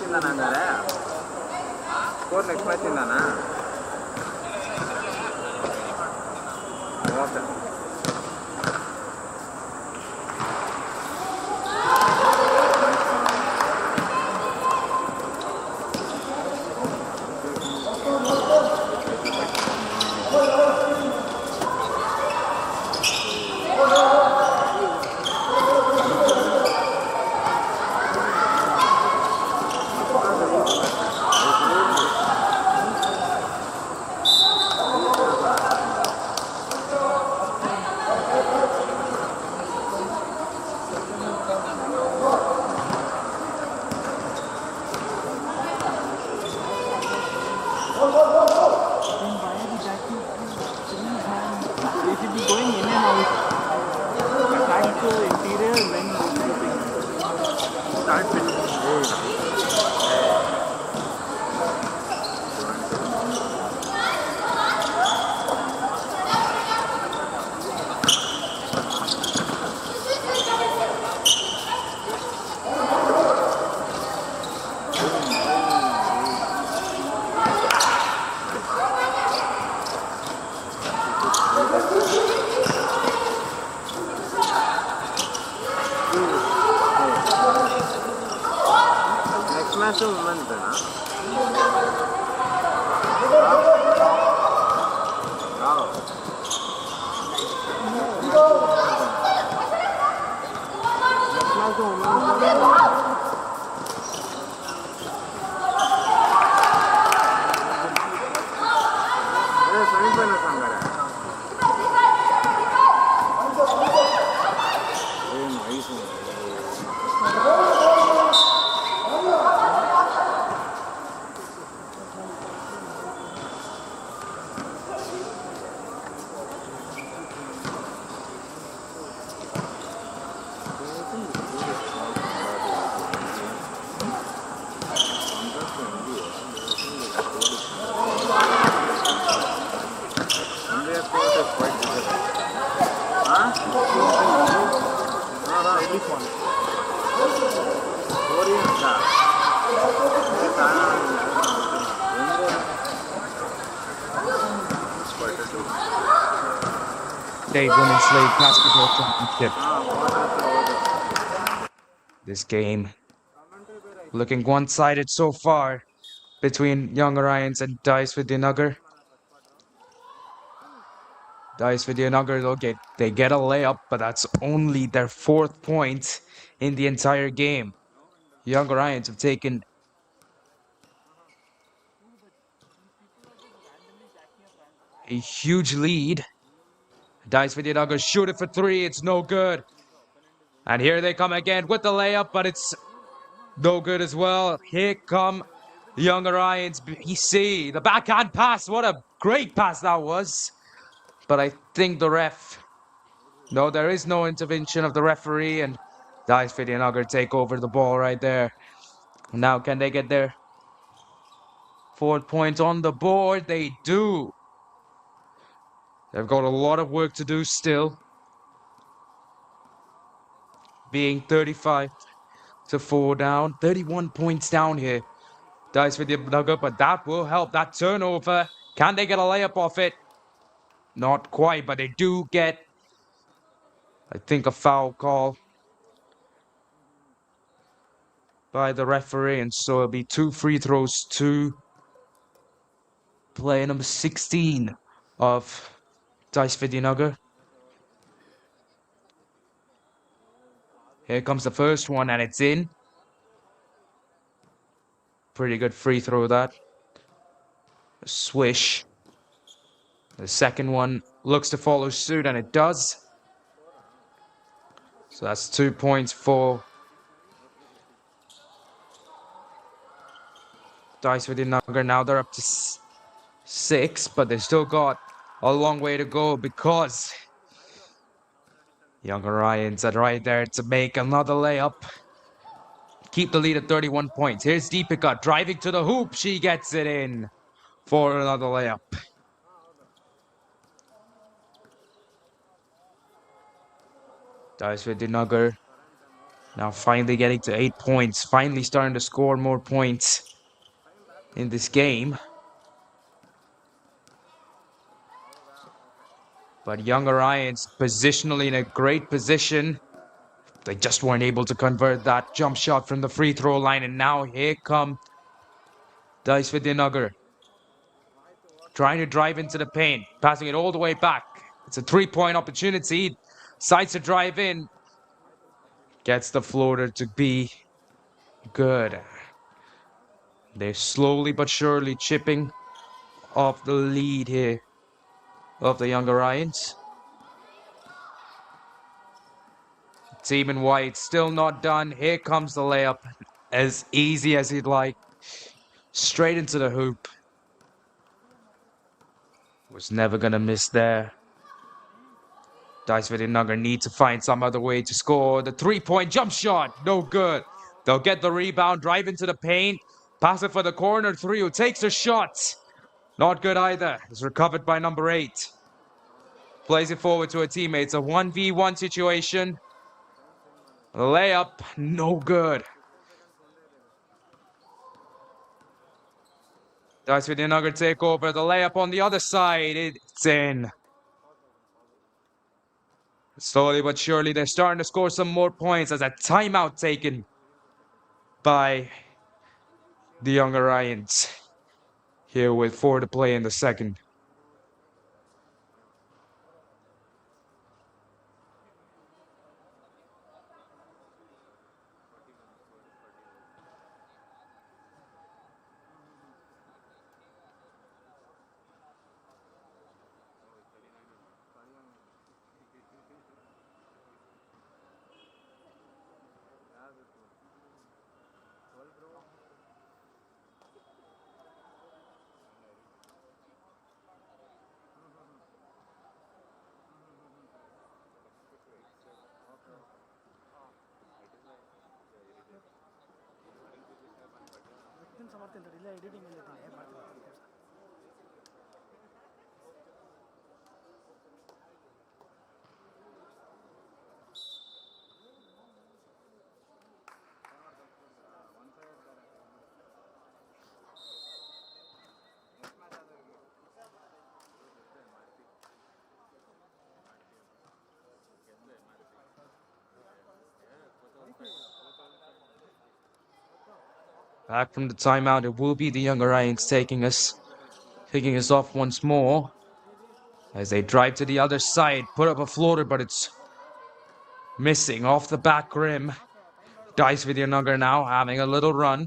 ಇಂದಾನ ಹಂಗಾರೆ score next match ಇಂದಾನಾ okay State Women's League Basketball Championship. This game looking one-sided so far between Young Orions and DYES Vidyanagar. DYES Vidyanagar, they get a layup, but that's only their 4th point in the entire game. Young Orions have taken a huge lead. DYES Vidyanagar shoot it for 3, it's no good. And here they come again with the layup, but it's no good as well. Here come Young Orions. BC, the backhand pass, what a great pass that was. But I think the ref, no, there is no intervention of the referee, and DYES Vidyanagar take over the ball right there. Now can they get their 4th point on the board? They do. They've got a lot of work to do still. Being 35-4 down, 31 points down here. DYES Vidyanagar, but that will help. That turnover, can they get a layup off it? Not quite, but they do get, I think, a foul call by the referee, and so it'll be 2 free throws to player number 16 of DYES Vidyanagar. Here comes the first one, and it's in. Pretty good free throw, that. A swish. The second one looks to follow suit, and it does. So that's 2 points for DYES Vidyanagar. Now they're up to 6, but they've still got a long way to go because Young Orions are right there to make another layup. Keep the lead at 31 points. Here's Deepika driving to the hoop. She gets it in for another layup. DYES Vidyanagar Now finally getting to 8 points. Finally starting to score more points in this game. But young Orions positionally in a great position. They just weren't able to convert that jump shot from the free throw line. And now here come DYES Vidyanagar. Trying to drive into the paint. Passing it all the way back. It's a 3-point opportunity. Decides to drive in. Gets the floater to be good. They're slowly but surely chipping off the lead here of the young Orions. Team in white still not done. Here comes the layup. As easy as he'd like. Straight into the hoop. Was never going to miss there. DYES Vidyanagar need to find some other way to score. The 3-point jump shot. No good. They'll get the rebound. Drive into the paint. Pass it for the corner 3 who takes a shot. Not good either. It's recovered by number 8. Plays it forward to a teammate. It's a 1v1 situation. The layup. No good. DYES Vidyanagar take over. The layup on the other side. It's in. Slowly but surely, they're starting to score some more points as a timeout taken by the young Orions. Here with 4 to play in the second. Back from the timeout, it will be the young Orions taking us off once more. As they drive to the other side, put up a floater, but it's missing off the back rim. DYES Vidyanagar now having a little run.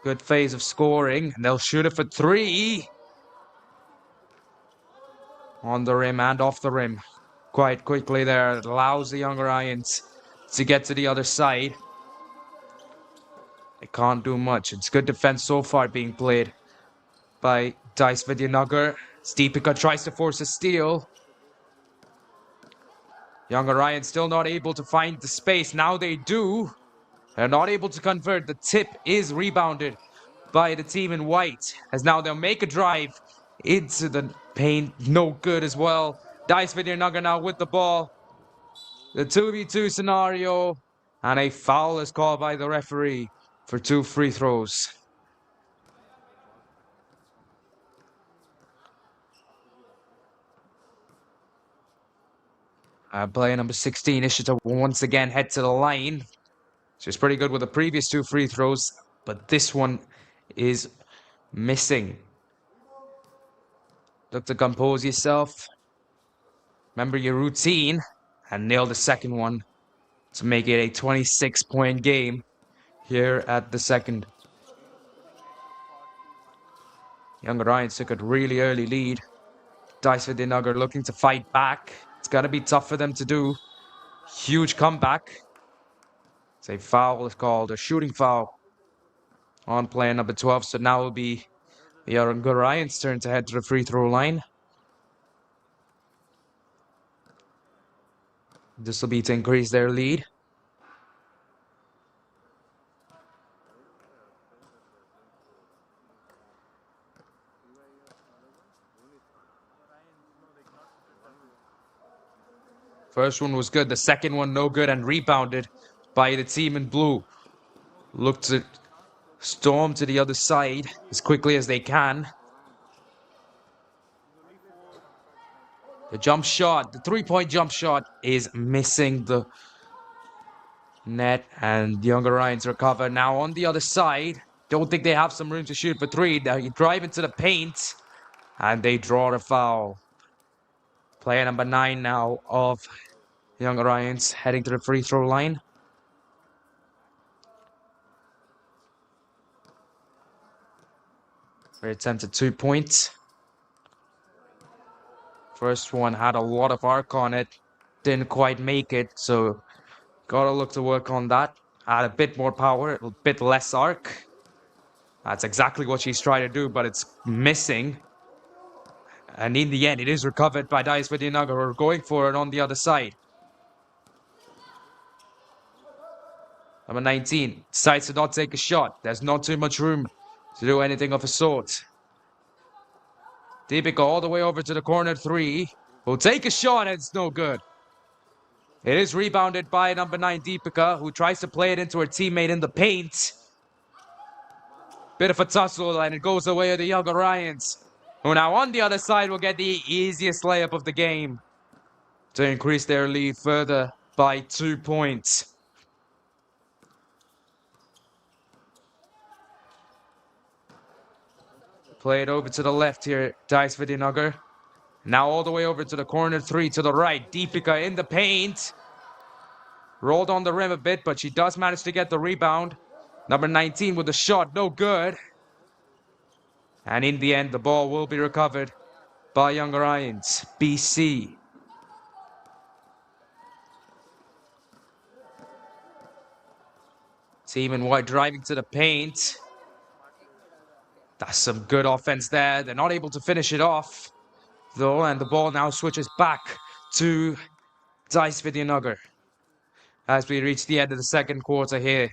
Good phase of scoring, and they'll shoot it for 3. On the rim and off the rim. Quite quickly there, it allows the young Orions to get to the other side. They can't do much. It's good defense so far being played by DYES Vidyanagar. Dist-A tries to force a steal. Young Orions still not able to find the space. Now they do. They're not able to convert. The tip is rebounded by the team in white. As now they'll make a drive into the paint. No good as well. DYES Vidyanagar now with the ball. The 2v2 scenario. And a foul is called by the referee for 2 free throws. Player number 16, Ishita, once again head to the line. She was pretty good with the previous 2 free throws, but this one is missing. Look to compose yourself. Remember your routine and nail the second one to make it a 26-point game here at the second. Young Orions took a really early lead. DYES Vidyanagar looking to fight back. It's got to be tough for them to do. Huge comeback. It's a foul is called, a shooting foul on player number 12. So now it will be the young Orions' turn to head to the free throw line. This will be to increase their lead. First one was good. The second one, no good and rebounded by the team in blue. Look to storm to the other side as quickly as they can. The jump shot, the three-point jump shot is missing the net, and the Young Orions recover. Now on the other side, don't think they have some room to shoot for three. They drive into the paint, and they draw a foul. Player number 9 now of Young Orions heading to the free throw line. For attempted 2 points. First one had a lot of arc on it, didn't quite make it, so gotta look to work on that. Add a bit more power, a bit less arc. That's exactly what she's trying to do, but it's missing. And in the end, it is recovered by DYES Vidyanagar, who are going for it on the other side. Number 19 decides to not take a shot. There's not too much room to do anything of a sort. Deepika all the way over to the corner 3. Will take a shot, and it's no good. It is rebounded by number 9 Deepika, who tries to play it into her teammate in the paint. Bit of a tussle, and it goes away with the Young Orions, who now on the other side will get the easiest layup of the game to increase their lead further by 2 points. Play it over to the left here, DYES Vidyanagar. Now all the way over to the corner 3 to the right. Deepika in the paint. Rolled on the rim a bit, but she does manage to get the rebound. Number 19 with the shot, no good. And in the end, the ball will be recovered by Young Orions, BC. Team in white driving to the paint. That's some good offense there. They're not able to finish it off, though, and the ball now switches back to DYES Vidyanagar as we reach the end of the second quarter here.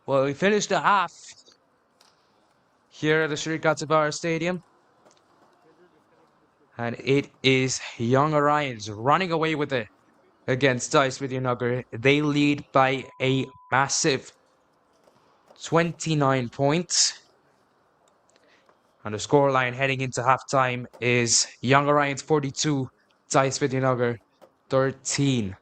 Well, we finished the half here at the Sri Kanteerava Stadium. And it is Young Orions running away with it against DYES Vidyanagar. They lead by a massive 29 points. And the scoreline heading into halftime is Young Orions 42, DYES Vidyanagar 13.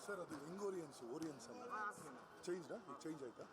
Sir, the Orions changed, huh? It changed, right?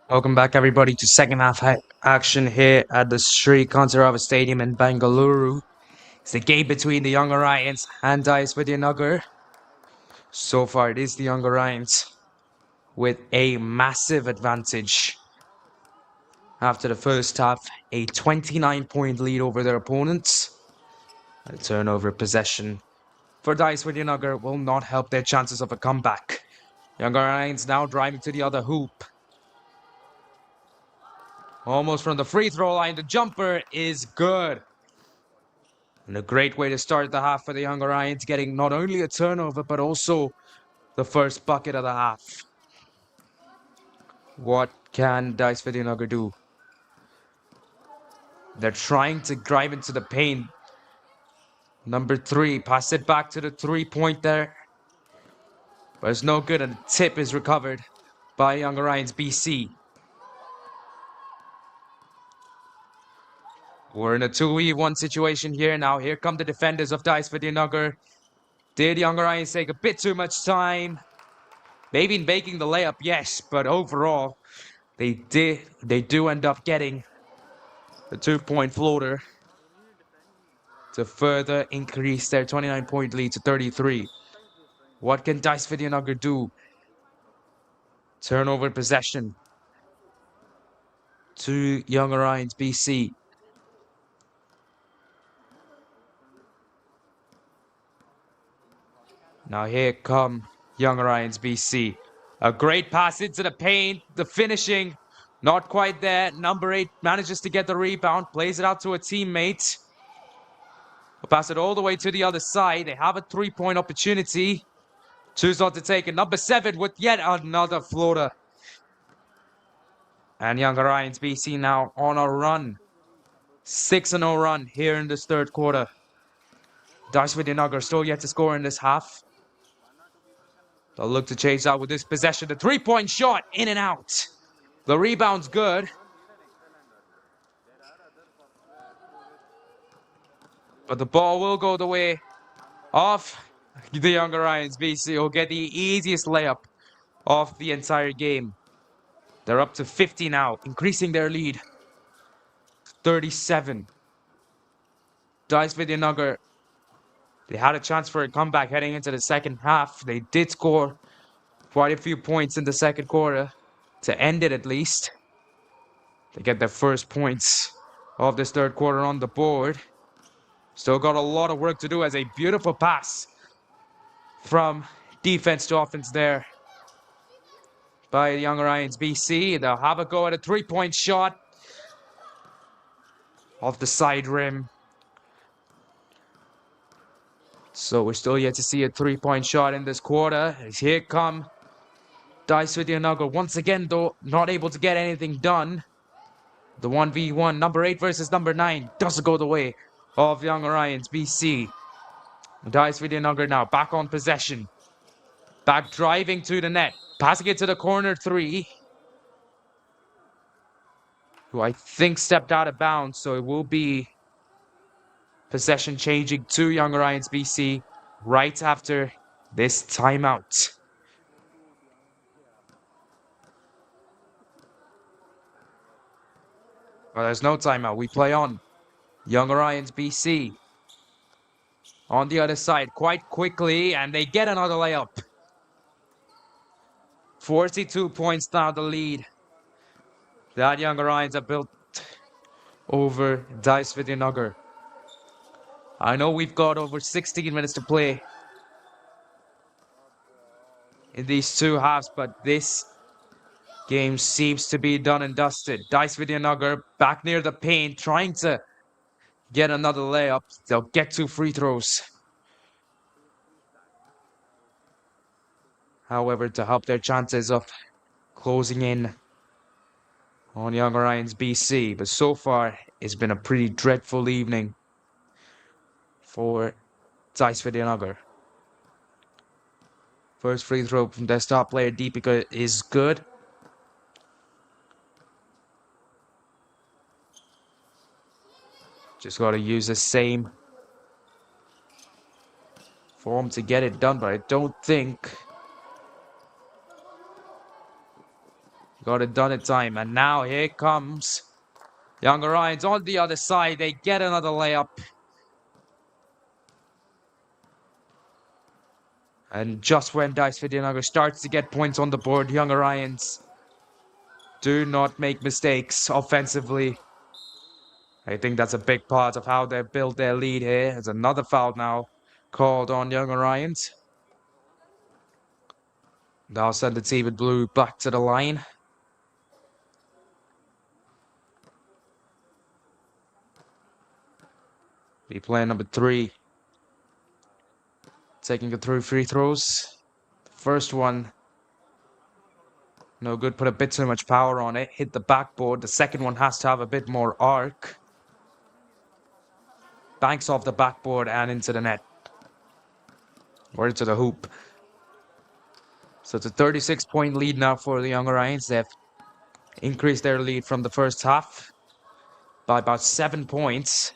Welcome back, everybody, to second half action here at the Sri Kanteerava Stadium in Bengaluru. It's the game between the young Orions and DYES Vidyanagar. So far, it is the young Orions with a massive advantage. After the first half, a 29-point lead over their opponents. A turnover possession for DYES Vidyanagar will not help their chances of a comeback. Young Orions now driving to the other hoop. Almost from the free throw line, the jumper is good. And a great way to start the half for the young Orions, getting not only a turnover, but also the first bucket of the half. What can DYES Vidyanagar do? They're trying to drive into the paint. Number 3, pass it back to the 3-point there. But it's no good, and the tip is recovered by young Orions BC. We're in a 2v1 situation here now. Here come the defenders of DYES Vidyanagar. Did young Orions take a bit too much time? Maybe in making the layup, yes, but overall, they do end up getting the 2-point floater to further increase their 29-point lead to 33. What can DYES Vidyanagar do? Turnover possession to young Orions BC. Now here come young Orions BC. A great pass into the paint. The finishing, not quite there. Number 8 manages to get the rebound, plays it out to a teammate. Will pass it all the way to the other side. They have a 3-point opportunity. Choose not to take it. Number 7 with yet another floater. And young Orions BC now on a run. 6-0 run here in this third quarter. DYES Vidyanagar still yet to score in this half. They'll look to chase out with this possession. The 3-point shot in and out. The rebound's good. But the ball will go the way of the young Orions BC. Will get the easiest layup of the entire game. They're up to 50 now, increasing their lead. 37. DYES Vidyanagar, they had a chance for a comeback heading into the second half. They did score quite a few points in the second quarter to end it at least. They get their first points of this third quarter on the board. Still got a lot of work to do as a beautiful pass from defense to offense there by the young Orions BC. They'll have a go at a 3-point shot off the side rim. So we're still yet to see a 3-point shot in this quarter. As here come DYES Vidyanagar once again, though, not able to get anything done. The 1v1, number 8 versus number 9, doesn't go the way of young Orions BC. DYES Vidyanagar now back on possession. Back driving to the net. Passing it to the corner 3. Who I think stepped out of bounds, so it will be possession changing to young Orions BC right after this timeout. Well, there's no timeout. We play on. Young Orions BC on the other side quite quickly, and they get another layup. 42 points now the lead that young Orions have built over DYES Vidyanagar. I know we've got over 16 minutes to play in these two halves, but this game seems to be done and dusted. DYES Vidyanagar back near the paint, trying to get another layup. They'll get 2 free throws. However, to help their chances of closing in on Young Orions BC. But so far, it's been a pretty dreadful evening for DYES Vidyanagar. First free throw from their star player Deepika is good. Just got to use the same form to get it done, but I don't think got it done in time. And now here comes Young Orions on the other side. They get another layup. And just when DYES Vidyanagar starts to get points on the board, Young Orions do not make mistakes offensively. I think that's a big part of how they built their lead here. There's another foul now called on Young Orions. They'll send the team in blue back to the line. Be player number 3 taking it through free throws. The first one, no good, put a bit too much power on it, hit the backboard. The second one has to have a bit more arc. Banks off the backboard and into the net. Or into the hoop. So it's a 36-point lead now for the Young Orions. They've increased their lead from the first half by about 7 points.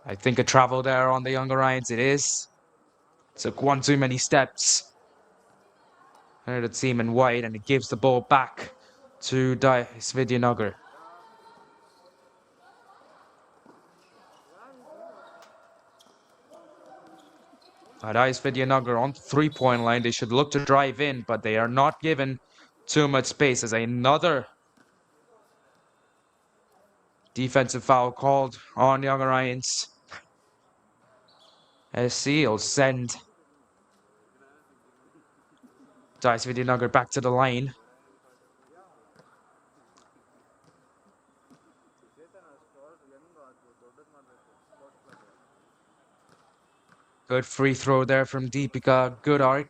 I think a travel there on the Young Orions. It is. Took one too many steps. And the team in white, and it gives the ball back to DYES Vidyanagar. DYES Vidyanagar on the 3-point line. They should look to drive in, but they are not given too much space as another defensive foul called on Young Orions. SC will send DYES Vidyanagar back to the line. Good free throw there from Deepika. Good arc.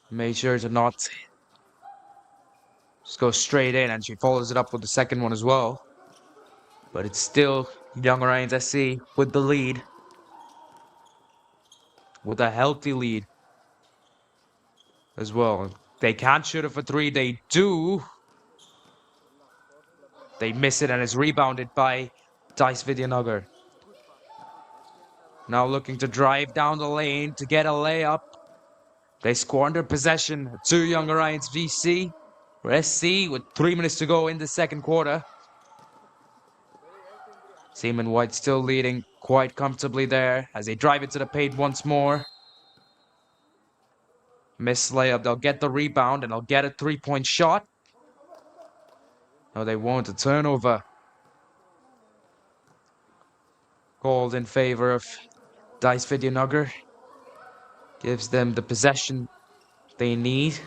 Made sure to not just go straight in, and she follows it up with the second one as well. But it's still Young Orions SC with the lead. With a healthy lead as well. They can't shoot it for 3. They do. They miss it, and it's rebounded by DYES Vidyanagar. Now looking to drive down the lane to get a layup. They squander possession to Young Orions VC. Or SC with 3 minutes to go in the second quarter. Seaman White still leading quite comfortably there as they drive into the paint once more. Miss layup. They'll get the rebound and they'll get a 3-point shot. No, they won't. A turnover called in favor of DYES Vidyanagar. Gives them the possession they need.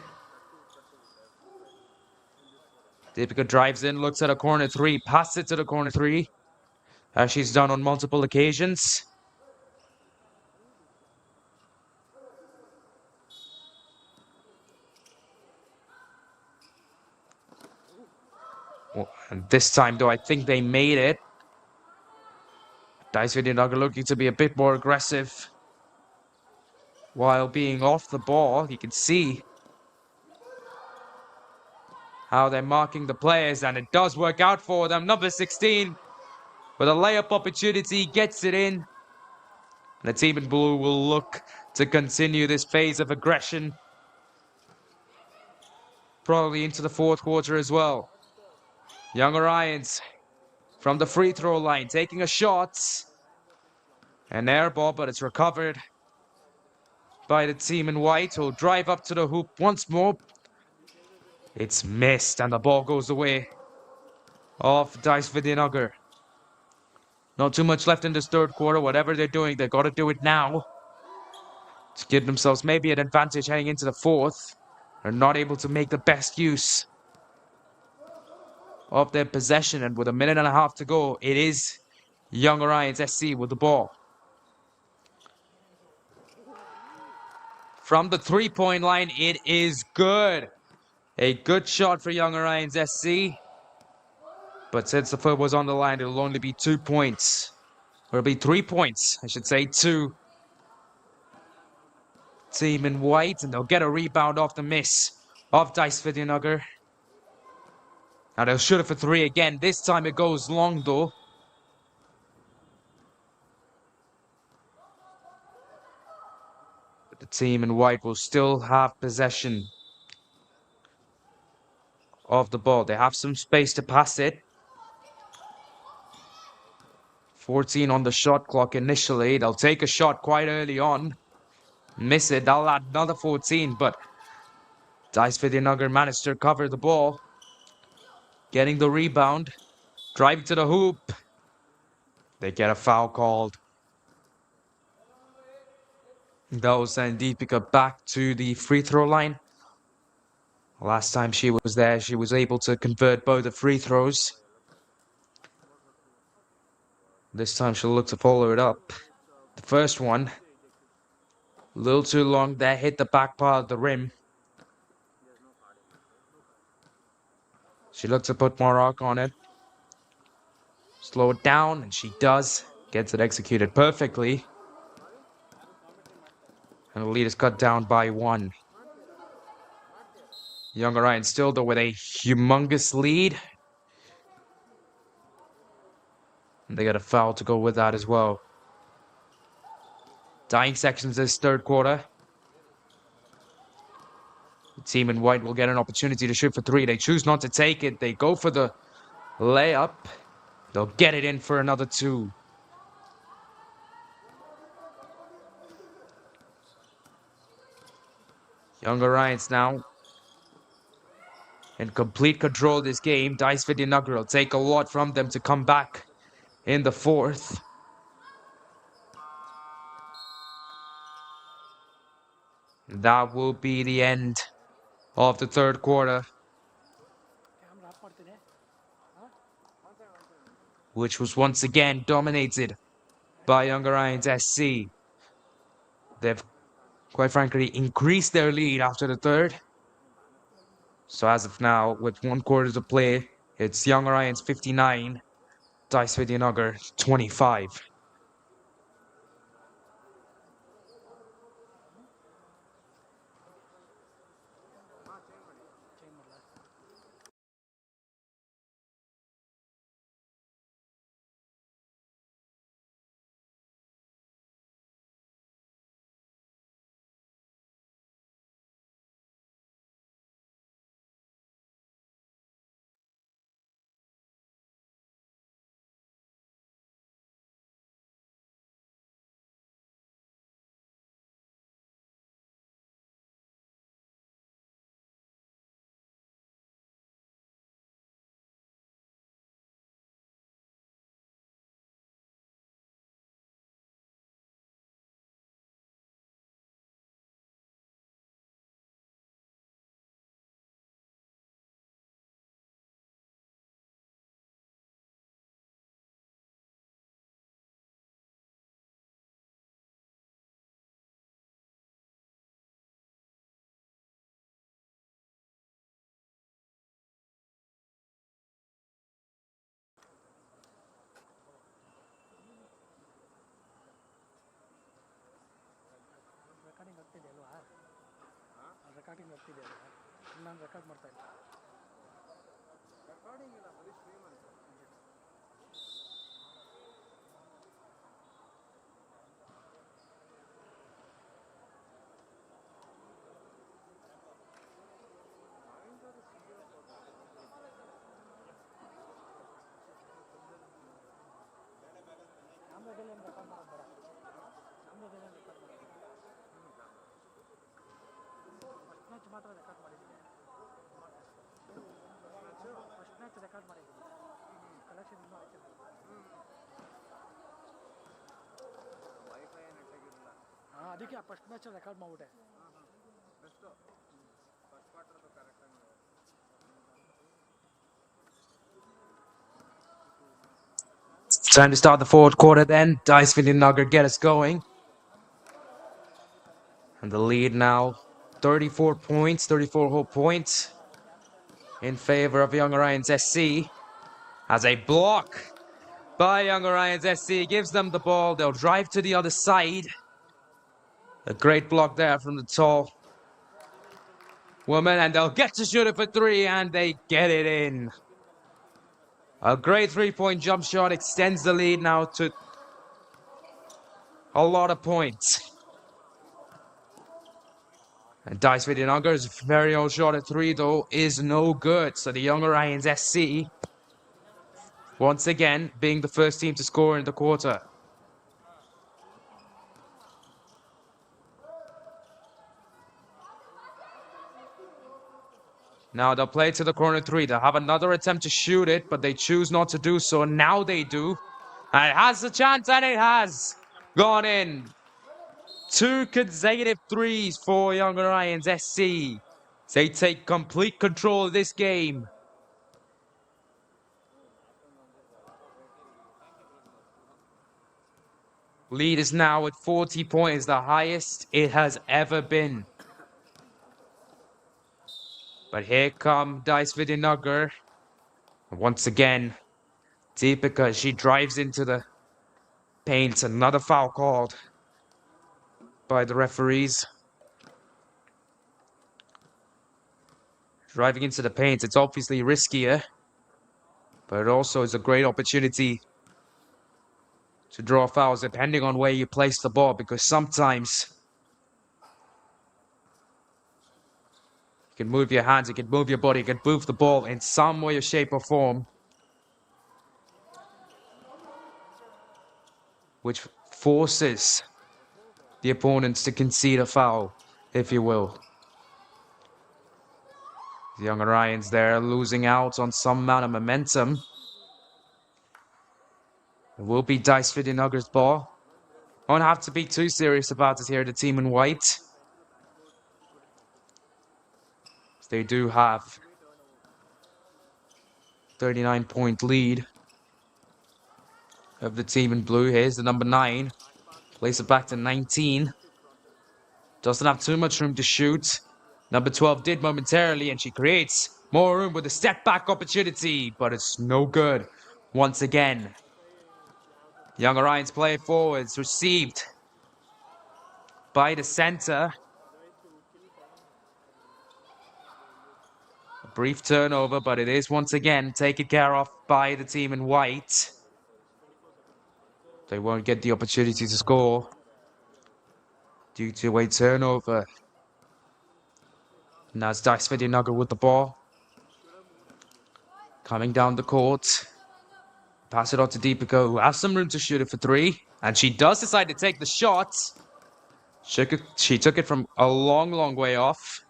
Deepika drives in, looks at a corner 3, passes it to the corner 3, as she's done on multiple occasions. Well, and this time, though, I think they made it. DYES Vidyanagar looking to be a bit more aggressive while being off the ball. You can see how they're marking the players, and it does work out for them. Number 16 with a layup opportunity, gets it in. The team in blue will look to continue this phase of aggression, probably into the fourth quarter as well. Young Orions from the free throw line, taking a shot. An air ball, but it's recovered by the team in white, who'll drive up to the hoop once more. It's missed and the ball goes away off DYES Vidyanagar. Not too much left in this third quarter. Whatever they're doing, they've got to do it now to give themselves maybe an advantage heading into the fourth. They're not able to make the best use of their possession, and with a minute and a half to go, it is Young Orions SC with the ball. From the three-point line, it is good. A good shot for Young Orions SC. But since the foot was on the line, it'll only be 2 points. Or it'll be 3 points, I should say, to team in white. And they'll get a rebound off the miss of DYES Vidyanagar. Now they'll shoot it for three again. This time it goes long, though. But the team in white will still have possession of the ball. They have some space to pass it. 14 on the shot clock initially. They'll take a shot quite early on. Miss it. They'll add another 14, but DYES Vidyanagar managed to recover the ball. Getting the rebound. Driving to the hoop. They get a foul called. That will send Deepika back to the free throw line. Last time she was there, she was able to convert both the free throws. This time she'll look to follow it up. The first one, a little too long there, hit the back part of the rim. She looks to put more arc on it. Slow it down, and she does. Gets it executed perfectly. And the lead is cut down by 1. Young Orions still though with a humongous lead. And they got a foul to go with that as well. Dying sections this third quarter. The team in white will get an opportunity to shoot for three. They choose not to take it. They go for the layup. They'll get it in for another 2. Young Orions now in complete control of this game. DYES Vidyanagar will take a lot from them to come back in the fourth. That will be the end of the third quarter, which was once again dominated by Young Orions SC. They've, quite frankly, increased their lead after the third. So as of now, with 1 quarter to play, it's Young Orions 59, DYES Vidyanagar 25. ಅದಕ್ಕೆ first match record ಮಾಡ್ಬಿಟ್ಟೆ. It's time to start the fourth quarter then. DYES Vidyanagar get us going. And the lead now, 34 points, 34 whole points in favor of Young Orions SC. As a block by Young Orions SC gives them the ball. They'll drive to the other side. A great block there from the tall woman, and they'll get to shoot it for three, and they get it in. A great three-point jump shot extends the lead now to a lot of points. And DYES Vidyanagar's very own shot at three, though, is no good. So the Young Orions SC, once again, being the first team to score in the quarter. Now they'll play to the corner three. They'll have another attempt to shoot it, but they choose not to do so. Now they do. And it has a chance, and it has gone in. 2 consecutive threes for Young Orions SC. They take complete control of this game. Lead is now at 40 points, the highest it has ever been. But here come DYES Vidyanagar. Once again, Deepika, she drives into the paint. Another foul called by the referees. Driving into the paint, it's obviously riskier, but it also is a great opportunity to draw fouls depending on where you place the ball, because sometimes you can move your hands, you can move your body, you can move the ball in some way, shape, or form, which forces the opponents to concede a foul, if you will. The Young Orions there losing out on some amount of momentum. It will be DYES Vidyanagar's ball. Won't have to be too serious about it here, the team in white. They do have 39-point lead of the team in blue. Here's the number 9. Plays it back to 19. Doesn't have too much room to shoot. Number 12 did momentarily, and she creates more room with a step-back opportunity, but it's no good once again. Young Orions play forwards, received by the center. A brief turnover, but it is once again taken care of by the team in white. They won't get the opportunity to score due to a turnover. Now it's DYES Vidyanagar with the ball. Coming down the court. Pass it on to Deepika, who has some room to shoot it for three. And she does decide to take the shot. She took it from a long, long way off.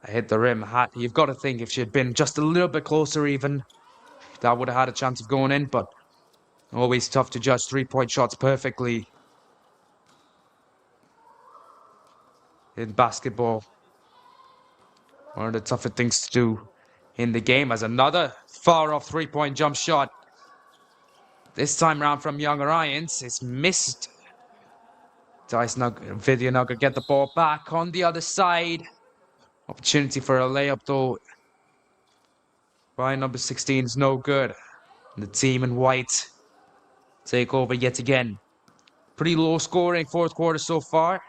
I hit the rim. You've got to think if she had been just a little bit closer even, that would have had a chance of going in, but always tough to judge three-point shots perfectly in basketball. One of the tougher things to do in the game, as another far-off three-point jump shot. This time round from Young Orions. It's missed. DYES Vidyanagar get the ball back on the other side. Opportunity for a layup though. By number 16 is no good. And the team in white take over yet again. Pretty low scoring fourth quarter so far,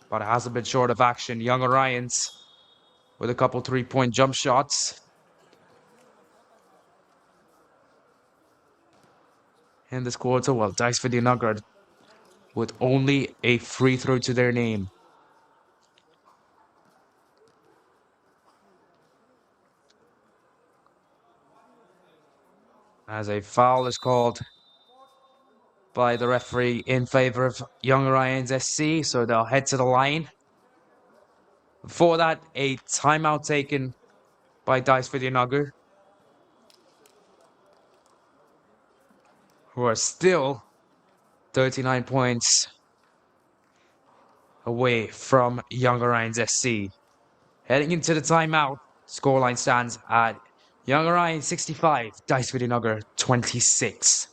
but it hasn't been short of action. Young Orions with a couple three-point jump shots. In this quarter, well, DYES Vidyanagar with only a free throw to their name. As a foul is called by the referee in favor of Young Orions SC, so they'll head to the line. Before that, a timeout taken by DYES Vidyanagar, who are still 39 points away from Young Orions SC. Heading into the timeout, scoreline stands at Young Orions 65, DYES Vidyanagar 26.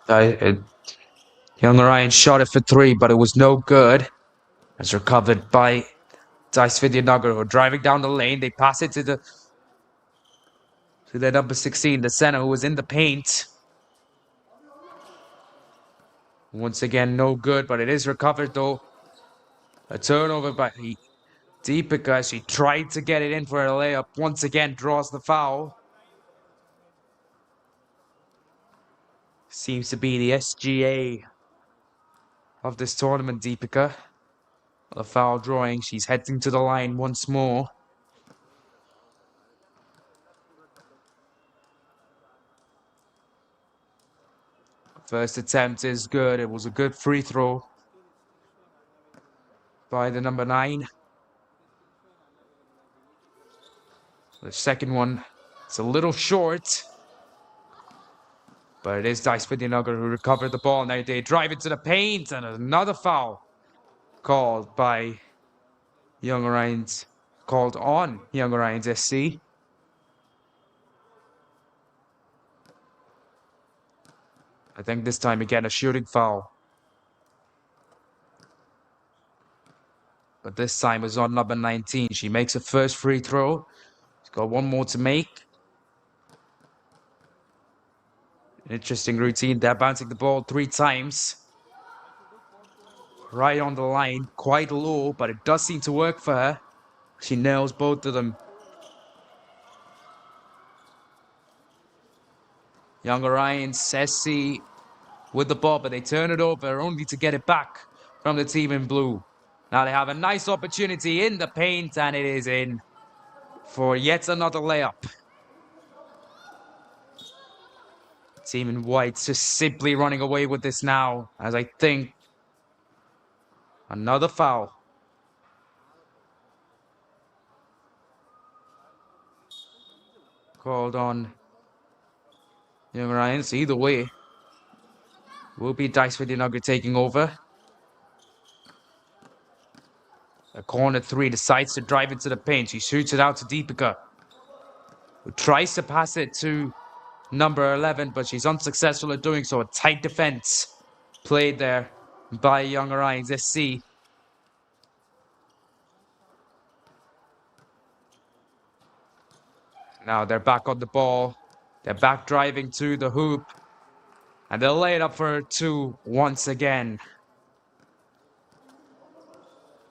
Young Orions shot it for 3, but it was no good. It's recovered by DYES Vidyanagar, who are driving down the lane. They pass it to their number 16, the center, who was in the paint. Once again, no good, but it is recovered though. A turnover by Deepika. She tried to get it in for a layup. Once again, draws the foul. Seems to be the SGA of this tournament, Deepika. The foul drawing. She's heading to the line once more. First attempt is good. It was a good free throw by the number 9. The second one is a little short, but it is DYES Vidyanagar who recovered the ball. Now they drive into the paint, and another foul called by Young Orions, called on Young Orions SC. I think this time again a shooting foul. But this time is on number 19. She makes her first free throw. She's got one more to make. Interesting routine. They're bouncing the ball 3 times. Right on the line. Quite low, but it does seem to work for her. She nails both of them. Young Orions SC with the ball, but they turn it over only to get it back from the team in blue. Now they have a nice opportunity in the paint, and it is in for yet another layup. Team in white's just simply running away with this now, as I think another foul. Called on Young Orions. Either way, will be DYES Vidyanagar taking over. A corner 3 decides to drive into the paint. She shoots it out to Deepika, who tries to pass it to number 11, but she's unsuccessful at doing so. A tight defense played there by Young Orions SC. Now they're back on the ball. They're back driving to the hoop. And they'll lay it up for 2 once again.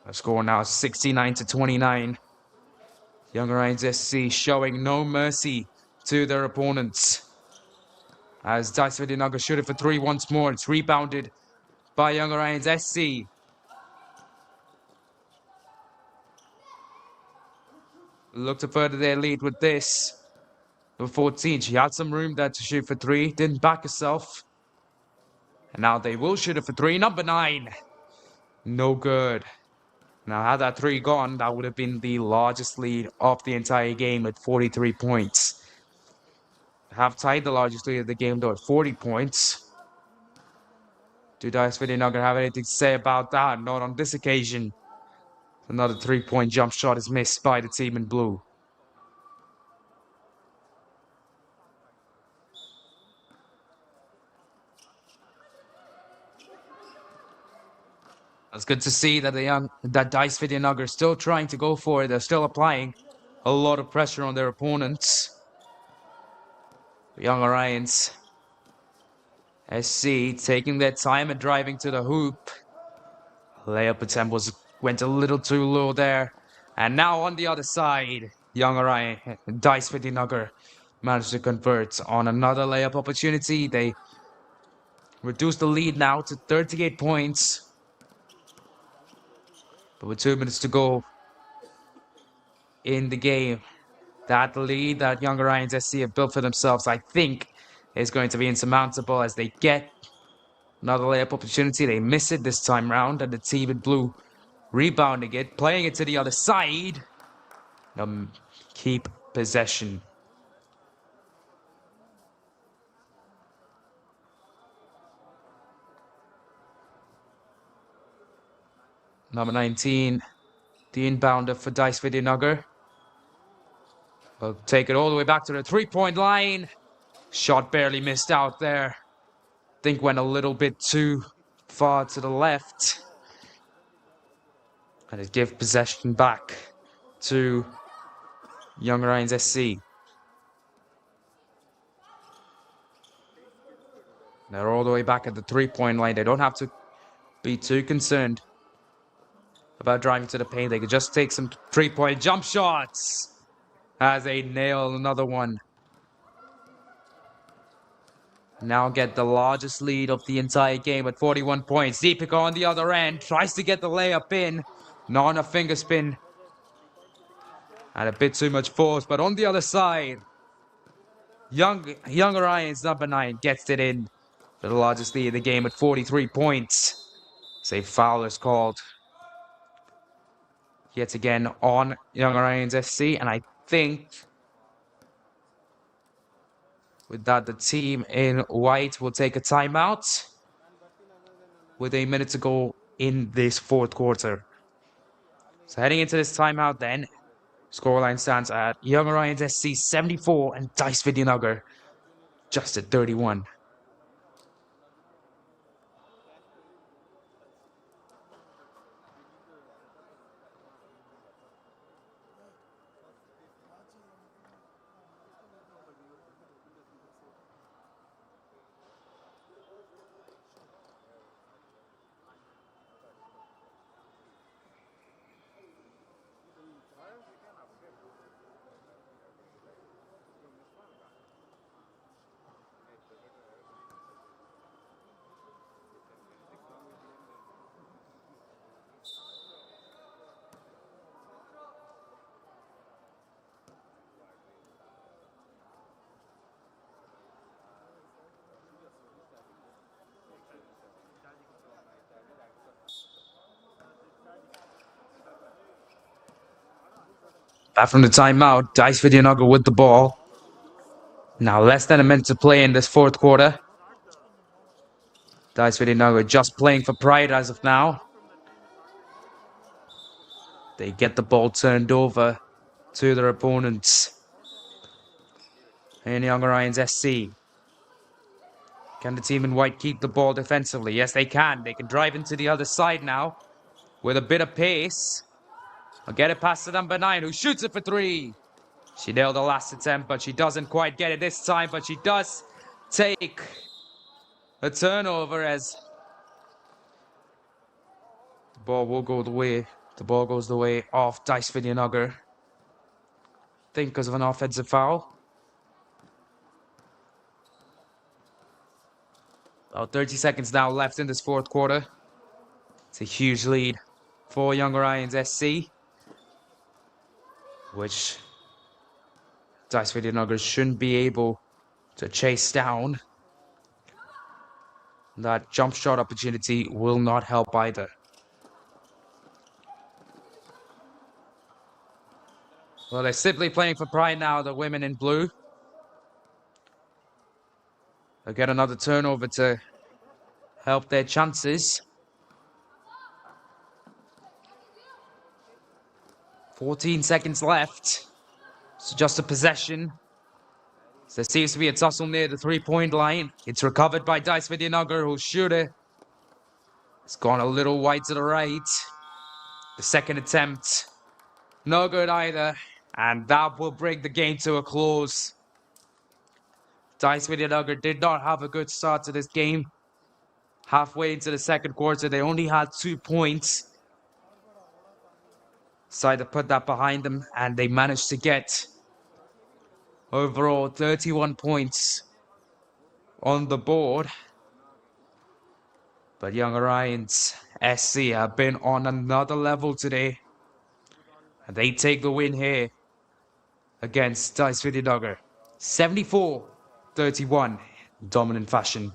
The score now is 69-29. Young Orions SC showing no mercy to their opponents. As DYES Vidyanagar shoot it for 3 once more. It's rebounded by Young Orions SC. Look to further their lead with this. Number 14, she had some room there to shoot for 3. Didn't back herself. And now they will shoot it for 3. Number 9. No good. Now, had that 3 gone, that would have been the largest lead of the entire game at 43 points. Have tied the largest lead of the game, though, at 40 points. Do DYES Vidyanagar have anything to say about that? Not on this occasion. Another 3-point jump shot is missed by the team in blue. It's good to see that DYES Vidyanagar are still trying to go for it. They're still applying a lot of pressure on their opponents. Young Orions SC taking their time and driving to the hoop. Layup attempt went a little too low there. And now on the other side, young Orion, DYES Vidyanagar managed to convert on another layup opportunity. They reduced the lead now to 38 points. But with 2 minutes to go in the game, that lead that young Orions SC have built for themselves, I think, is going to be insurmountable as they get another layup opportunity. They miss it this time round, and the team in blue rebounding it, playing it to the other side. Keep possession. Number 19, the inbounder for DYES Vidyanagar. Will take it all the way back to the three-point line. Shot barely missed out there. Think went a little bit too far to the left. And it gives possession back to young Orions SC. They're all the way back at the three-point line. They don't have to be too concerned about driving to the paint. They could just take some three-point jump shots as they nail another one. Now get the largest lead of the entire game at 41 points. Deepika on the other end tries to get the layup in. Not on a finger spin. And a bit too much force. But on the other side, young Orions number 9 gets it in for the largest lead of the game at 43 points. So a foul is called yet again on young Orions SC. And I think with that, the team in white will take a timeout with a minute to go in this fourth quarter. So heading into this timeout then, scoreline stands at young Orions SC 74 and DYES Vidyanagar just at 31. Back from the timeout, DYES Vidyanagar with the ball. Now less than a minute to play in this fourth quarter. DYES Vidyanagar just playing for pride as of now. They get the ball turned over to their opponents. And young Orions SC. Can the team in white keep the ball defensively? Yes, they can. They can drive into the other side now with a bit of pace. I'll get it past the number 9 who shoots it for 3. She nailed the last attempt, but she doesn't quite get it this time. But she does take a turnover as the ball will go the way. The ball goes the way of DYES Vidyanagar. I think because of an offensive foul. About 30 seconds now left in this fourth quarter. It's a huge lead for young Orions SC, which DYES Vidyanagar shouldn't be able to chase down. That jump shot opportunity will not help either. Well, they're simply playing for pride now, the women in blue. They'll get another turnover to help their chances. 14 seconds left. So just a possession. So there seems to be a tussle near the three-point line. It's recovered by DYES Vidyanagar, who'll shoot it. It's gone a little wide to the right. The second attempt, no good either. And that will bring the game to a close. DYES Vidyanagar did not have a good start to this game. Halfway into the second quarter, they only had 2 points. Decided to put that behind them, and they managed to get overall 31 points on the board. But young Orions SC have been on another level today. And they take the win here against DYES Vidyanagar. 74-31, dominant fashion.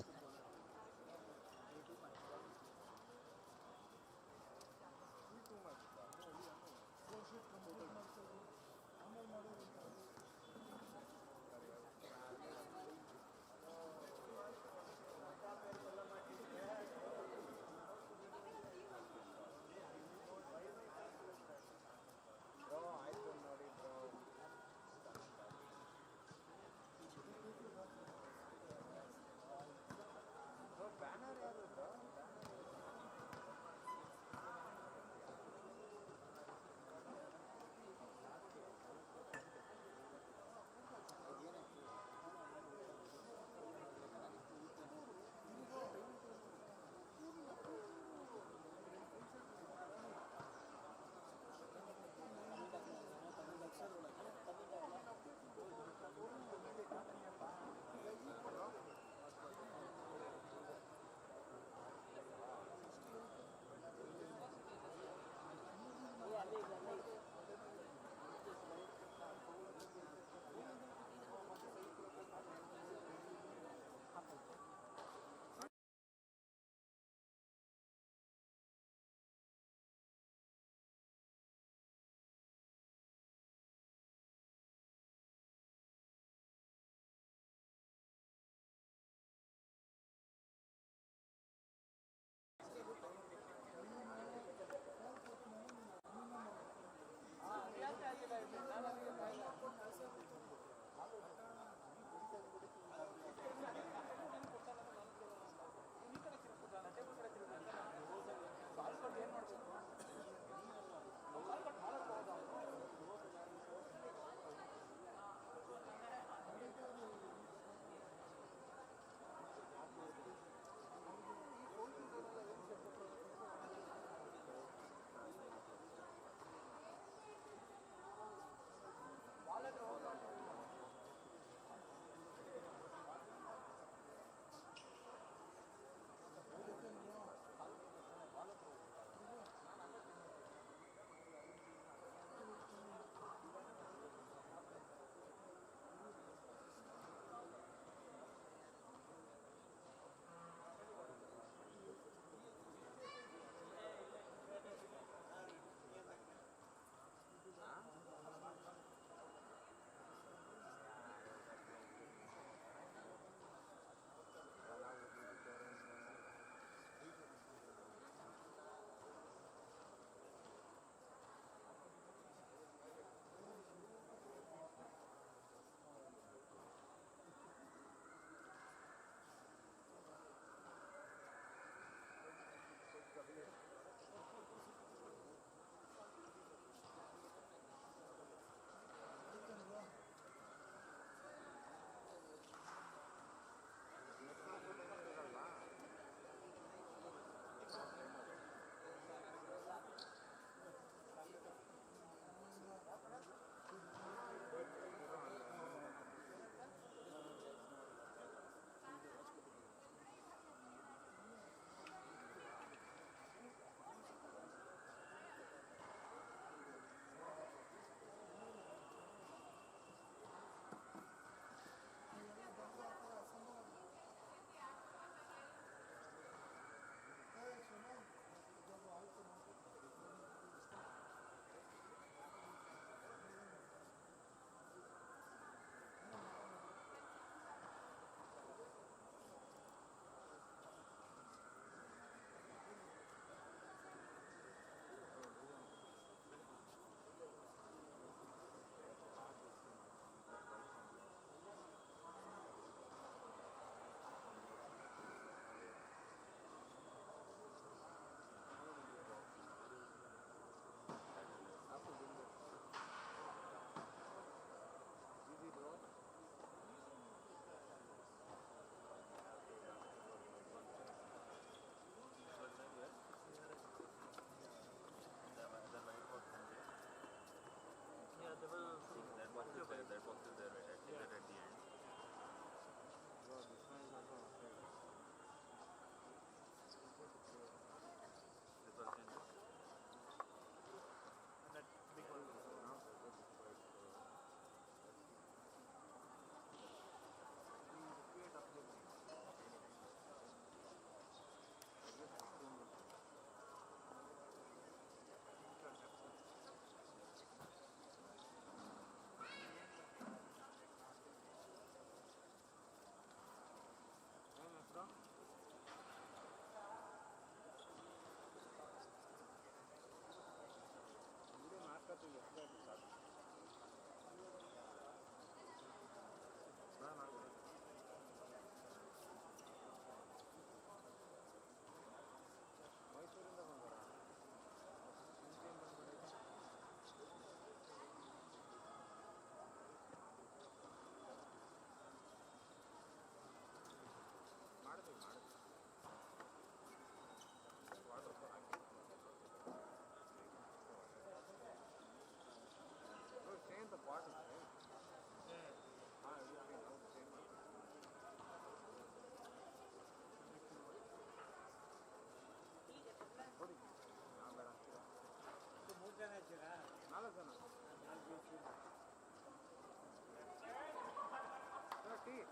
40.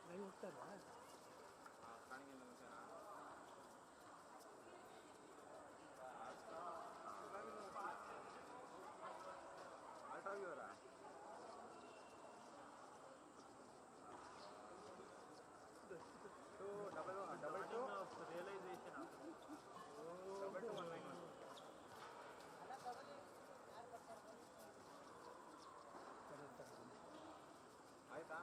Live ಹೋಗ್ತಾರಾ ಅಲ್ಟ್ರಾವ್ಯೂರಾ double to realisation double to 191 ಆಯ್ತಾ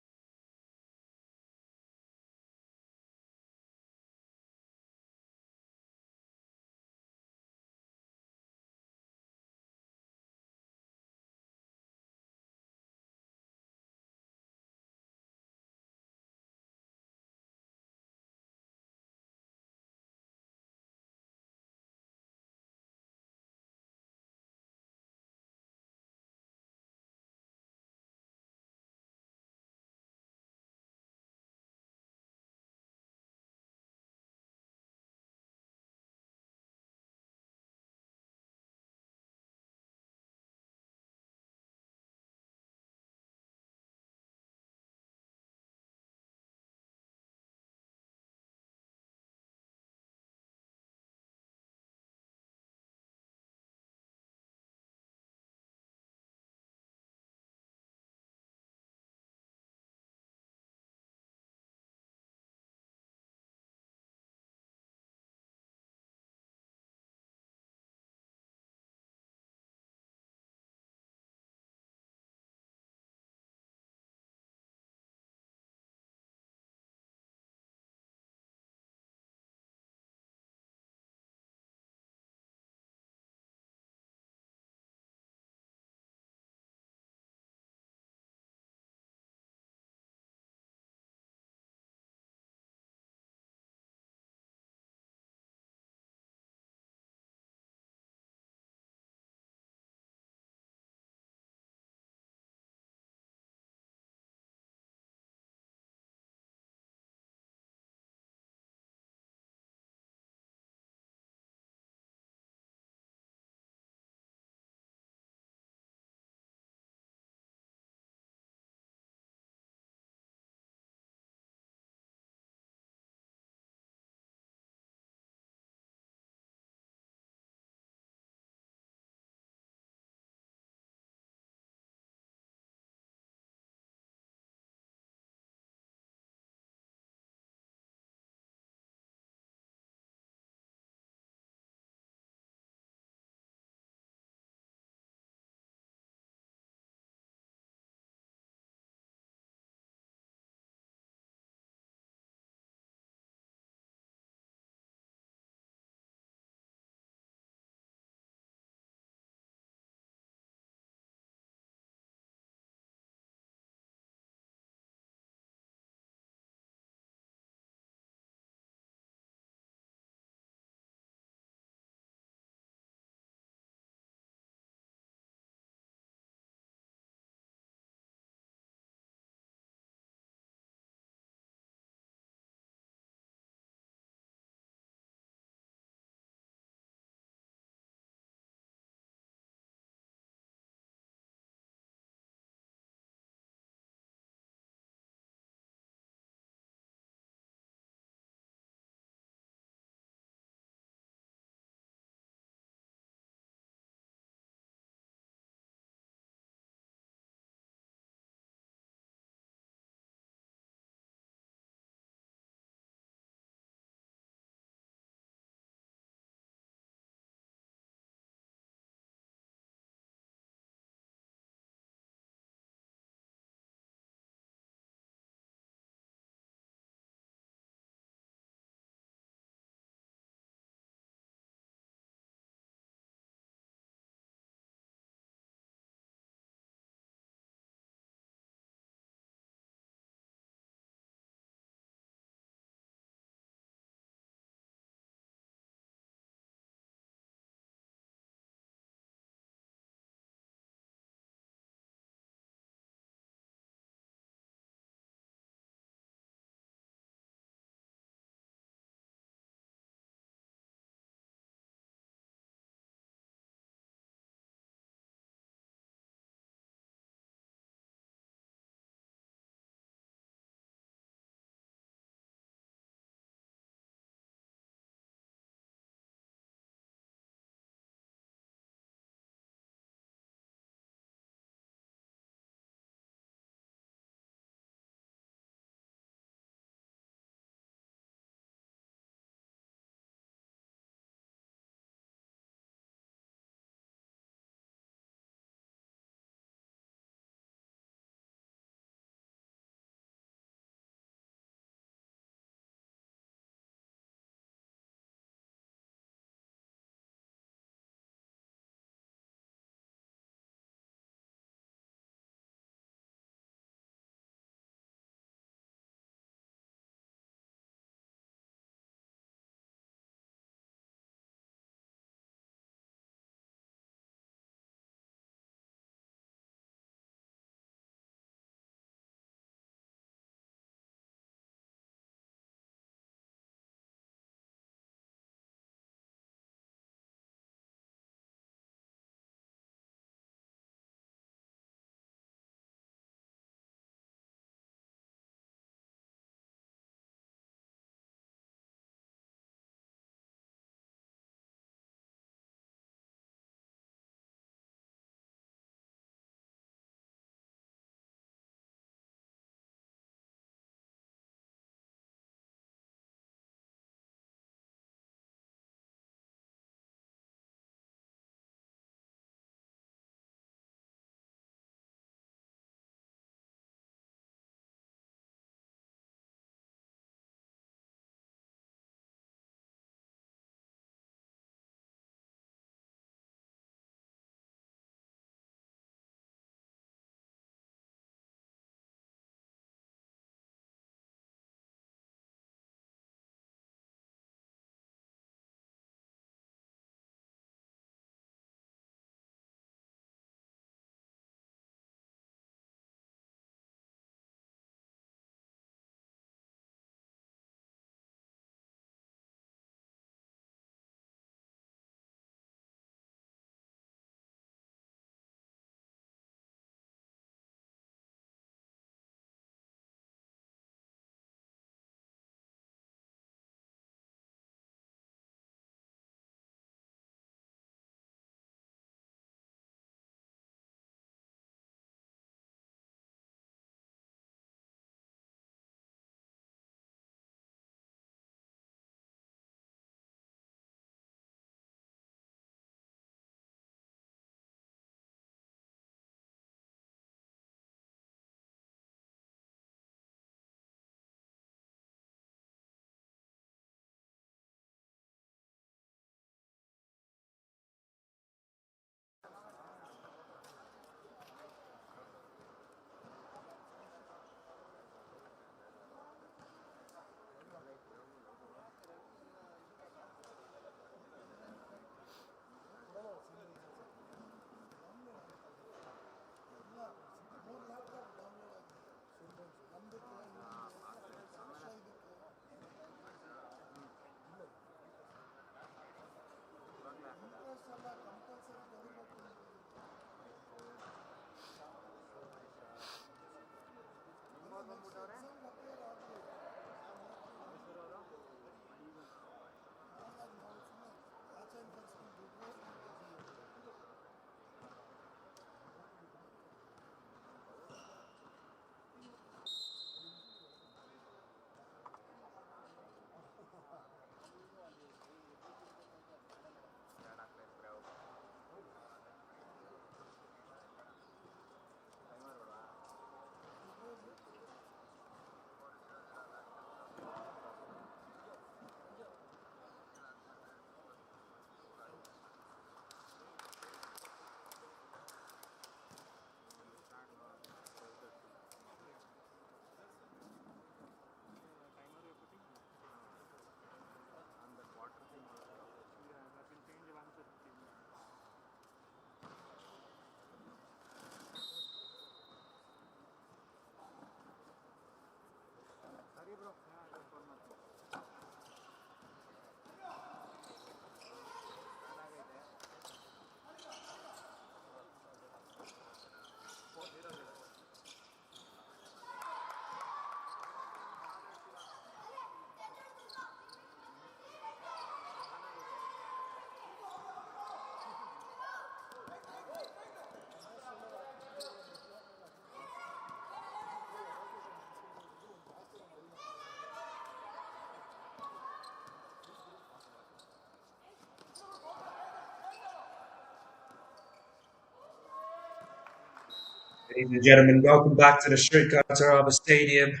Ladies and gentlemen, welcome back to the Sri Kanteerava Stadium.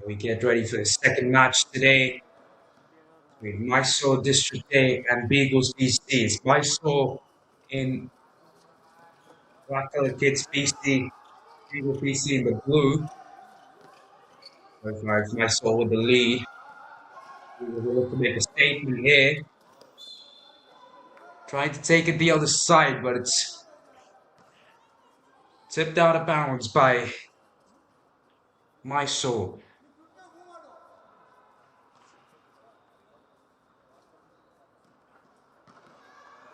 We get ready for the second match today with Mysore Dist-A and Beagles BC. It's Mysore in black colored kits, BC, Beagles BC in the blue. It's Mysore with the lead. We will look to make a statement here. Trying to take it the other side, but it's tipped out of bounds by Mysore.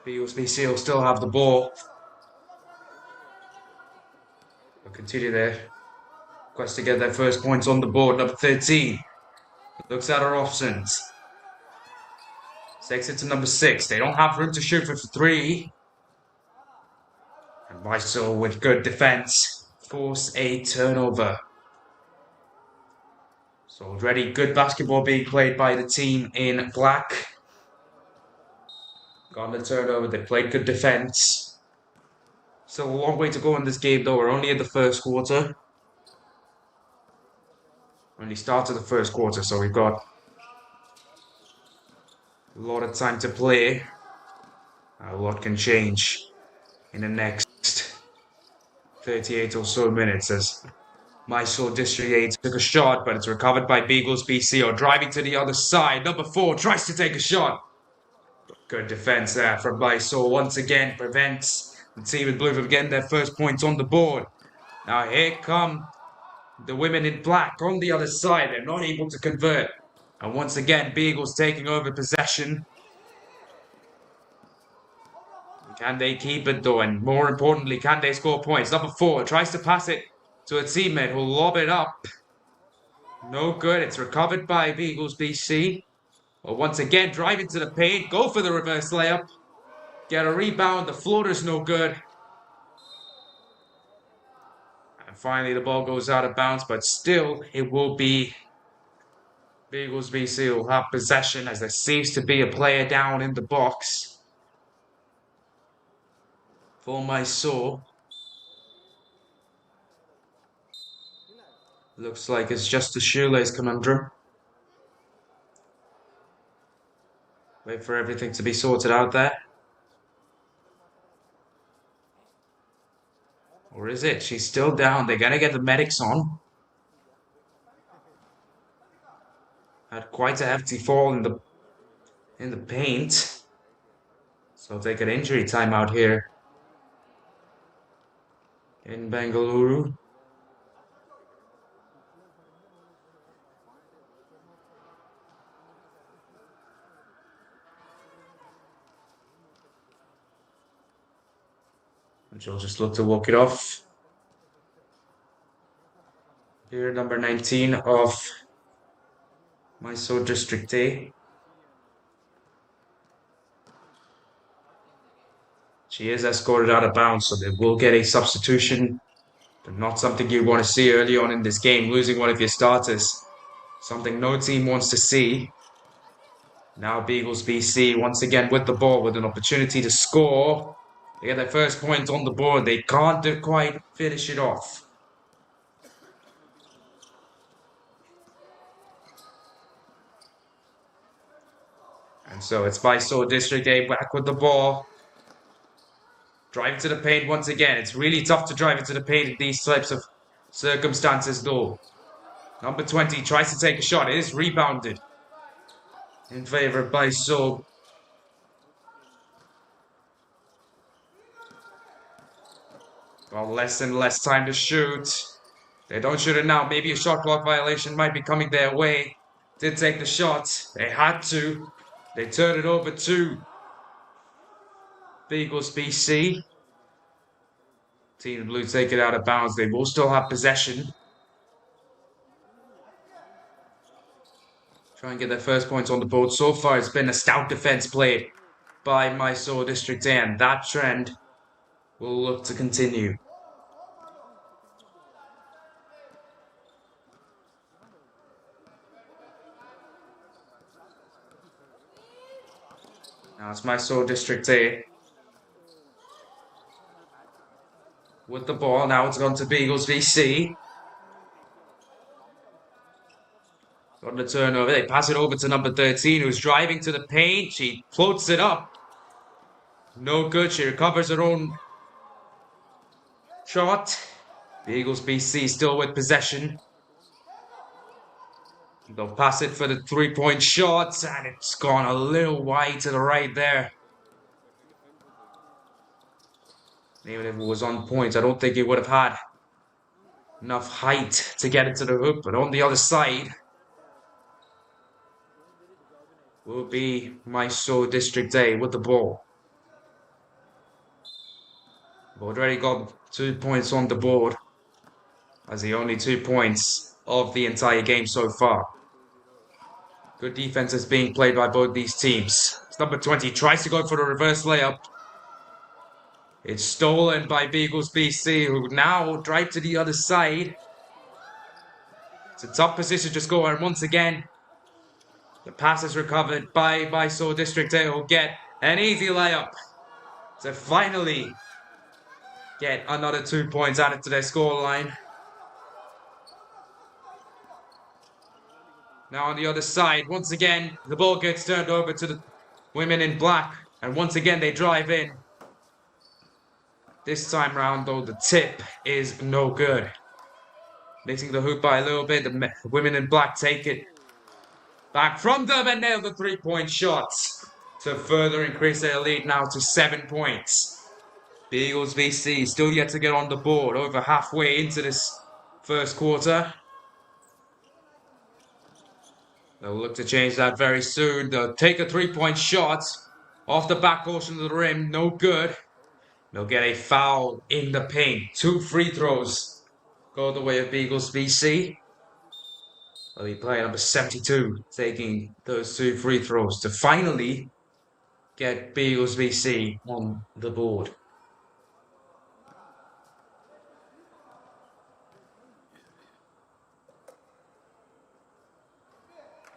Beagles BC will still have the ball. They'll continue their quest to get their first points on the board. Number 13 looks at her options. Takes it to number 6. They don't have room to shoot for 3. And Mysore, with good defense, force a turnover. So already good basketball being played by the team in black. Got the turnover. They played good defense. Still a long way to go in this game, though. We're only in the first quarter. Only started the first quarter, so we've got a lot of time to play. A lot can change in the next 38 or so minutes as Mysore Dist-A took a shot, but it's recovered by Beagles BC, or driving to the other side. Number 4 tries to take a shot. Good defense there from Mysore. Once again, prevents the team in blue from getting their first points on the board. Now here come the women in black on the other side. They're not able to convert. And once again, Beagles taking over possession. Can they keep it though? And more importantly, can they score points? Number 4 tries to pass it to a teammate who'll lob it up. No good. It's recovered by Beagles BC. Well, once again, drive into the paint. Go for the reverse layup. Get a rebound. The floater's no good. And finally, the ball goes out of bounds. But still, it will be Beagles BC will have possession as there seems to be a player down in the box for Mysore. Looks like it's just a shoelace conundrum. Wait for everything to be sorted out there. Or is it? She's still down. They're going to get the medics on. Had quite a hefty fall in the paint. So take an injury timeout here in Bengaluru. And she'll just look to walk it off. Player number 19 of Mysore Dist-A. She is escorted out of bounds, so they will get a substitution. But not something you want to see early on in this game, losing one of your starters. Something no team wants to see. Now Beagles BC once again with the ball with an opportunity to score. They get their first point on the board. They can't quite finish it off. And so it's Mysore Dist-A back with the ball. Drive to the paint once again. It's really tough to drive into the paint in these types of circumstances though. Number 20 tries to take a shot. It is rebounded in favor of Mysore. Got less and less time to shoot. They don't shoot it now. Maybe a shot clock violation might be coming their way. Did take the shot. They had to. They turned it over to Beagles BC. Team Blue take it out of bounds. They will still have possession. Try and get their first points on the board. So far, it's been a stout defense played by Mysore Dist-A, and that trend will look to continue. Now it's Mysore Dist-A with the ball. Now it's gone to Beagles BC. Got the turnover. They pass it over to number 13, who's driving to the paint. She floats it up. No good. She recovers her own shot. Beagles BC still with possession. They'll pass it for the three-point shot, and it's gone a little wide to the right there. Even if it was on point, I don't think he would have had enough height to get it to the hoop. But on the other side will be Mysore Dist-A with the ball. We've already got 2 points on the board, as the only 2 points of the entire game so far. Good defense is being played by both these teams. It's number 20, tries to go for the reverse layup. It's stolen by Beagles BC, who now drive to the other side. It's a tough position to score, and once again, the pass is recovered by Mysore Dist-A, who'll get an easy layup to finally get another 2 points added to their scoreline. Now on the other side, once again, the ball gets turned over to the women in black, and once again they drive in. This time round, though, the tip is no good. Missing the hoop by a little bit, the women in black take it back from them and nail the three-point shots to further increase their lead now to 7 points. Beagles BC still yet to get on the board, over halfway into this first quarter. They'll look to change that very soon. They'll take a three-point shot off the back portion of the rim, no good. They'll get a foul in the paint. 2 free throws go the way of Beagles BC. They'll be playing number 72, taking those 2 free throws to finally get Beagles BC on the board.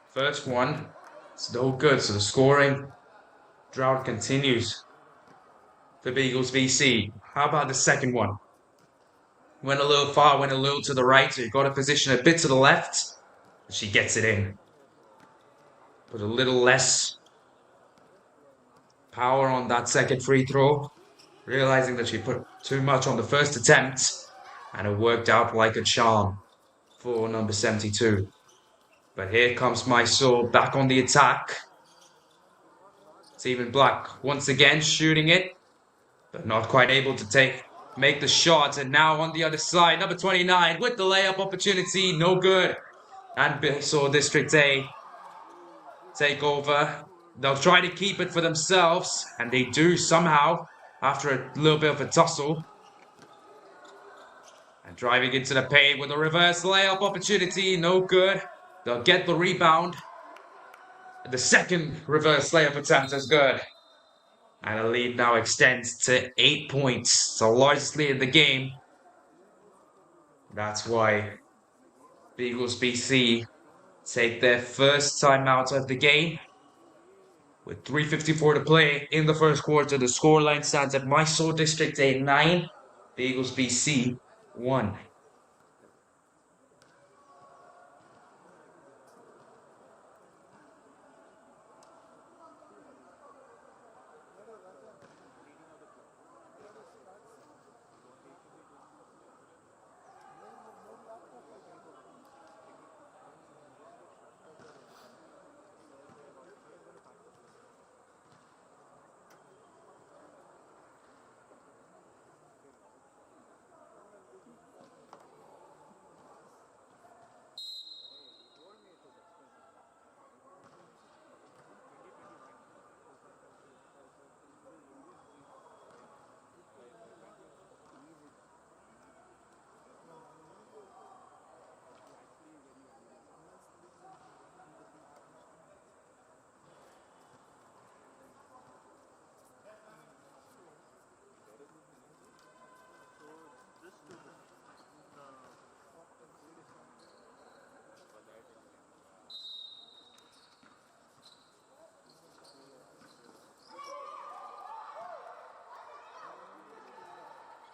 First one, it's no good, so the scoring drought continues for Beagles BC. How about the second one? Went a little far, went a little to the right, so you've got to position a bit to the left. She gets it in. Put a little less power on that second free throw, realizing that she put too much on the first attempt, and it worked out like a charm for number 72. But here comes Mysore back on the attack. Stephen Black once again shooting it, but not quite able to make the shot. And now on the other side, number 29 with the layup opportunity, no good. And Mysore Dist-A take over. They'll try to keep it for themselves, and they do somehow after a little bit of a tussle. And driving into the paint with a reverse layup opportunity. No good. They'll get the rebound. The second reverse layup attempt is good. And the lead now extends to 8 points. It's the largest lead in the game. That's why Beagles BC take their first timeout of the game. With 3:54 to play in the first quarter, the scoreline stands at Mysore Dist-A 9, Beagles BC 1.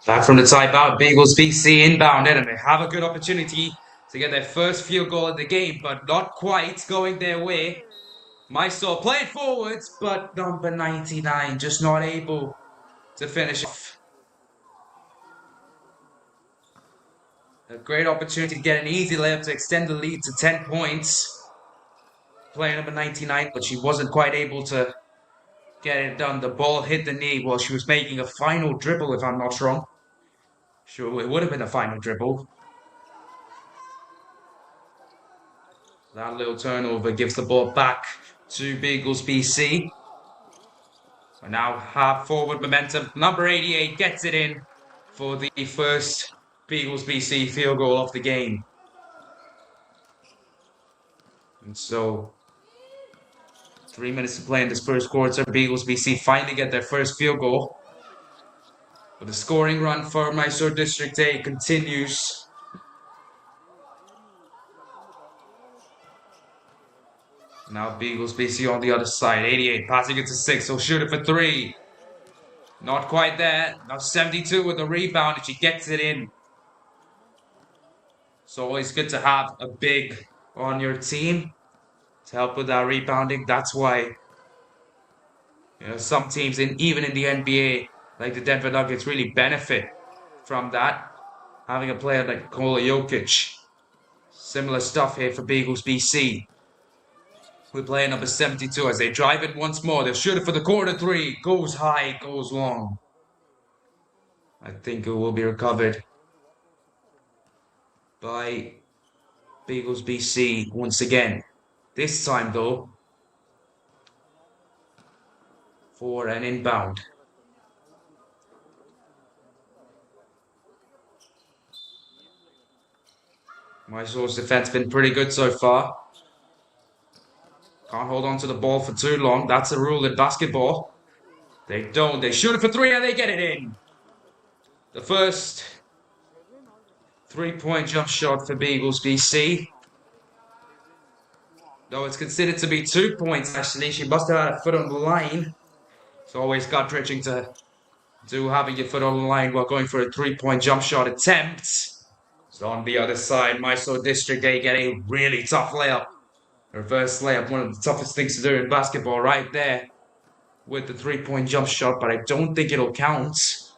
Back from the timeout, Beagles BC inbound, and they have a good opportunity to get their first field goal of the game, but not quite going their way. Mysore played forwards, but number 99 just not able to finish off. A great opportunity to get an easy layup to extend the lead to 10 points. Player number 99, but she wasn't quite able to get it done. The ball hit the knee while she was making a final dribble, if I'm not wrong. Sure, it would have been a final dribble. That little turnover gives the ball back to Beagles BC. So now have forward momentum. Number 88 gets it in for the first Beagles BC field goal of the game. And so 3 minutes to play in this first quarter. Beagles BC finally get their first field goal. But the scoring run for Mysore Dist-A continues. Now Beagles BC on the other side. 88 passing it to 6. He'll shoot it for 3. Not quite there. Now 72 with the rebound, and she gets it in. It's always good to have a big on your team to help with that rebounding. That's why some teams, even in the NBA, like the Denver Nuggets, really benefit from that. Having a player like Nikola Jokic. Similar stuff here for Beagles BC. We're playing number 72 as they drive it once more. They'll shoot it for the corner 3. Goes high, goes long. I think it will be recovered by Beagles BC once again. This time, though, for an inbound. Mysore's defense been pretty good so far. Can't hold on to the ball for too long. That's a rule in basketball. They don't. They shoot it for 3 and they get it in. The first 3-point jump shot for Beagles BC. Though it's considered to be 2 points, actually. She must have had a foot on the line. It's always gut-wrenching to do having your foot on the line while going for a 3-point jump shot attempt. So on the other side, Mysore Dist-A get a really tough layup. Reverse layup, one of the toughest things to do in basketball right there with the 3-point jump shot, but I don't think it'll count.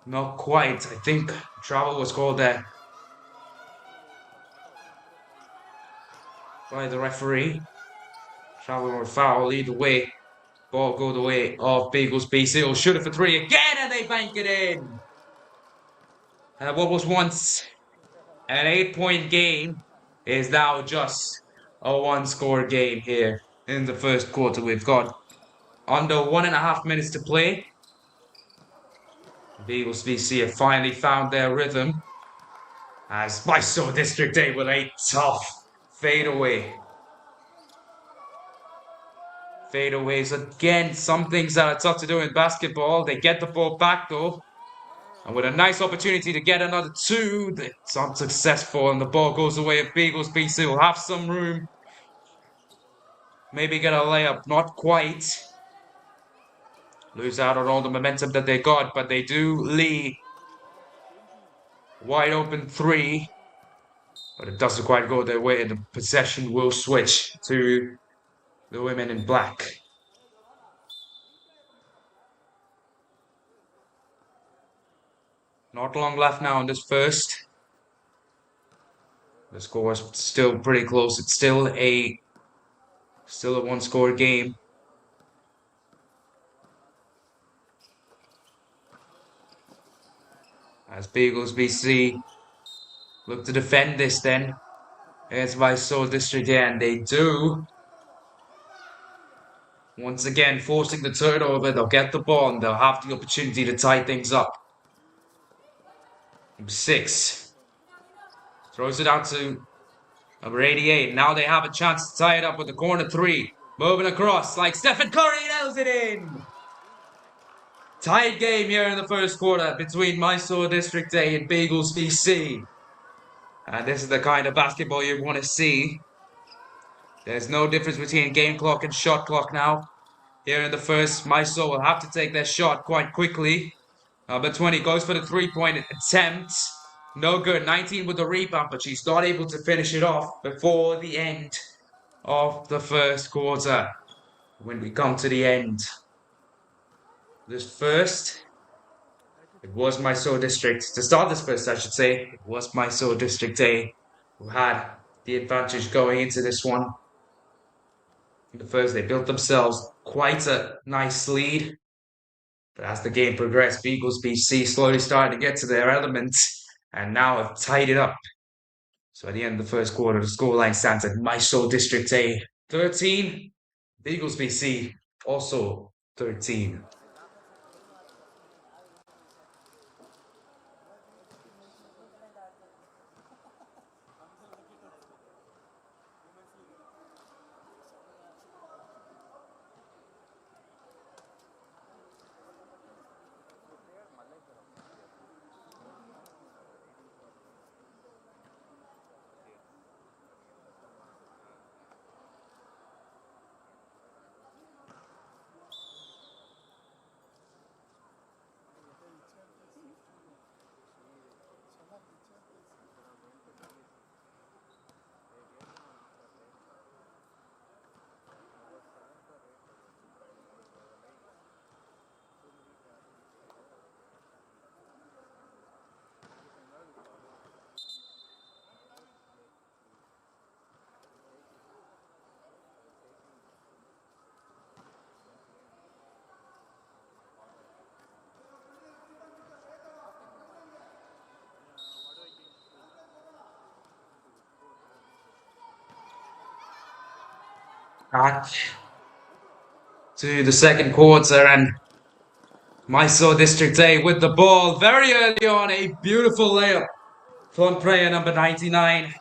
Not quite. I think travel was called there by the referee. Travel or foul, either way. Ball go the way of Beagles BC. Will shoot it for 3 again, and they bank it in. What was once an 8-point game is now just a 1-score game here in the first quarter. We've got under 1.5 minutes to play. Beagles BC have finally found their rhythm. As Mysore District-A with a tough fadeaway. Fadeaways again, some things that are tough to do in basketball. They get the ball back though. And with a nice opportunity to get another two, it's unsuccessful and the ball goes away. If Beagles BC will have some room. Maybe get a layup, not quite. Lose out on all the momentum that they got, but they do lead. Wide open three. But it doesn't quite go their way and the possession will switch to the women in black. Not long left now in this first. The score is still pretty close. It's still a one-score game. As Beagles BC look to defend this then. It's Mysore District-A and they do. Once again, forcing the turnover. They'll get the ball and they'll have the opportunity to tie things up. Number 6 throws it out to number 88. Now they have a chance to tie it up with the corner 3. Moving across like Stephen Curry nails it in. Tight game here in the first quarter between Mysore District-A and Beagles BC. And this is the kind of basketball you want to see. There's no difference between game clock and shot clock now. Here in the first, Mysore will have to take their shot quite quickly. Number 20 goes for the three-point attempt. No good. 19 with the rebound, but she's not able to finish it off before the end of the first quarter. When we come to the end, this first, it was Mysore District. To start this first, I should say, it was Mysore District-A who had the advantage going into this one. In the first, they built themselves quite a nice lead. But as the game progressed, Beagles BC slowly started to get to their elements and now have tied it up. So at the end of the first quarter, the scoreline stands at Mysore District-A 13, Beagles BC also 13. Back to the second quarter and Mysore District-A with the ball very early on. A beautiful layup from player number 99.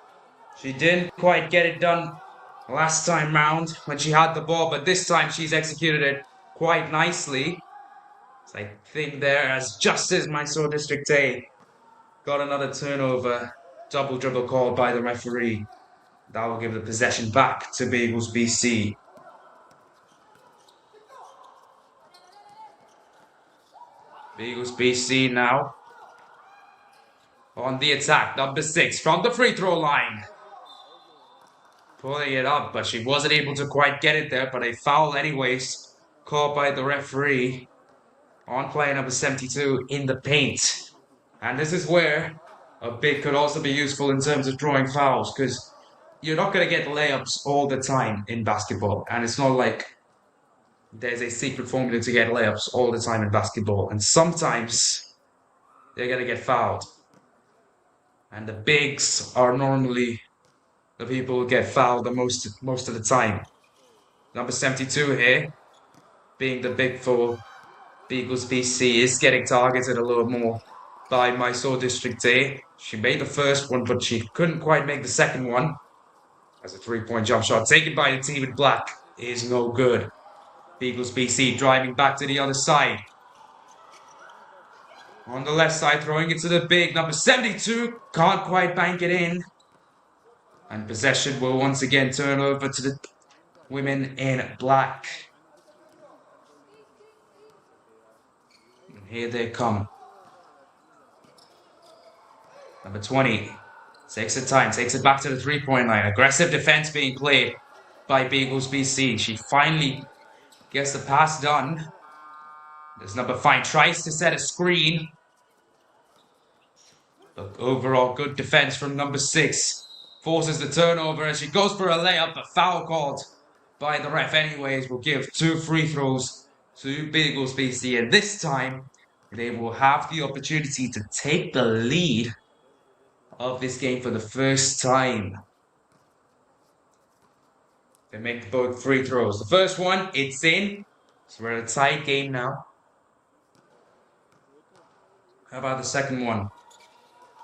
She didn't quite get it done last time round when she had the ball, but this time she's executed it quite nicely. So I think there, as just as Mysore District-A got another turnover, double dribble called by the referee. That will give the possession back to Beagles BC. Beagles BC now on the attack. Number 6 from the free throw line. Pulling it up, but she wasn't able to quite get it there. But a foul anyways, called by the referee on player number 72 in the paint. And this is where a big could also be useful in terms of drawing fouls, because you're not going to get layups all the time in basketball. And it's not like there's a secret formula to get layups all the time in basketball. And sometimes they're going to get fouled. And the bigs are normally the people who get fouled the most of the time. Number 72 here, being the big for Beagles BC, is getting targeted a little more. by Mysore Dist-A. She made the first one, but she couldn't quite make the second one. As a 3-point jump shot taken by the team in black is no good. Beagles BC driving back to the other side. On the left side, throwing it to the big number 72. Can't quite bank it in. And possession will once again turn over to the women in black. And here they come. Number 20 takes it time, takes it back to the 3-point line. Aggressive defense being played by Beagles BC. She finally gets the pass done. This number 5 tries to set a screen. But overall, good defense from number 6. Forces the turnover as she goes for a layup, but foul called by the ref anyways. Will give 2 free throws to Beagles BC. And this time, they will have the opportunity to take the lead of this game for the first time. They make both free throws. The first one, it's in. So we're in a tight game now. How about the second one?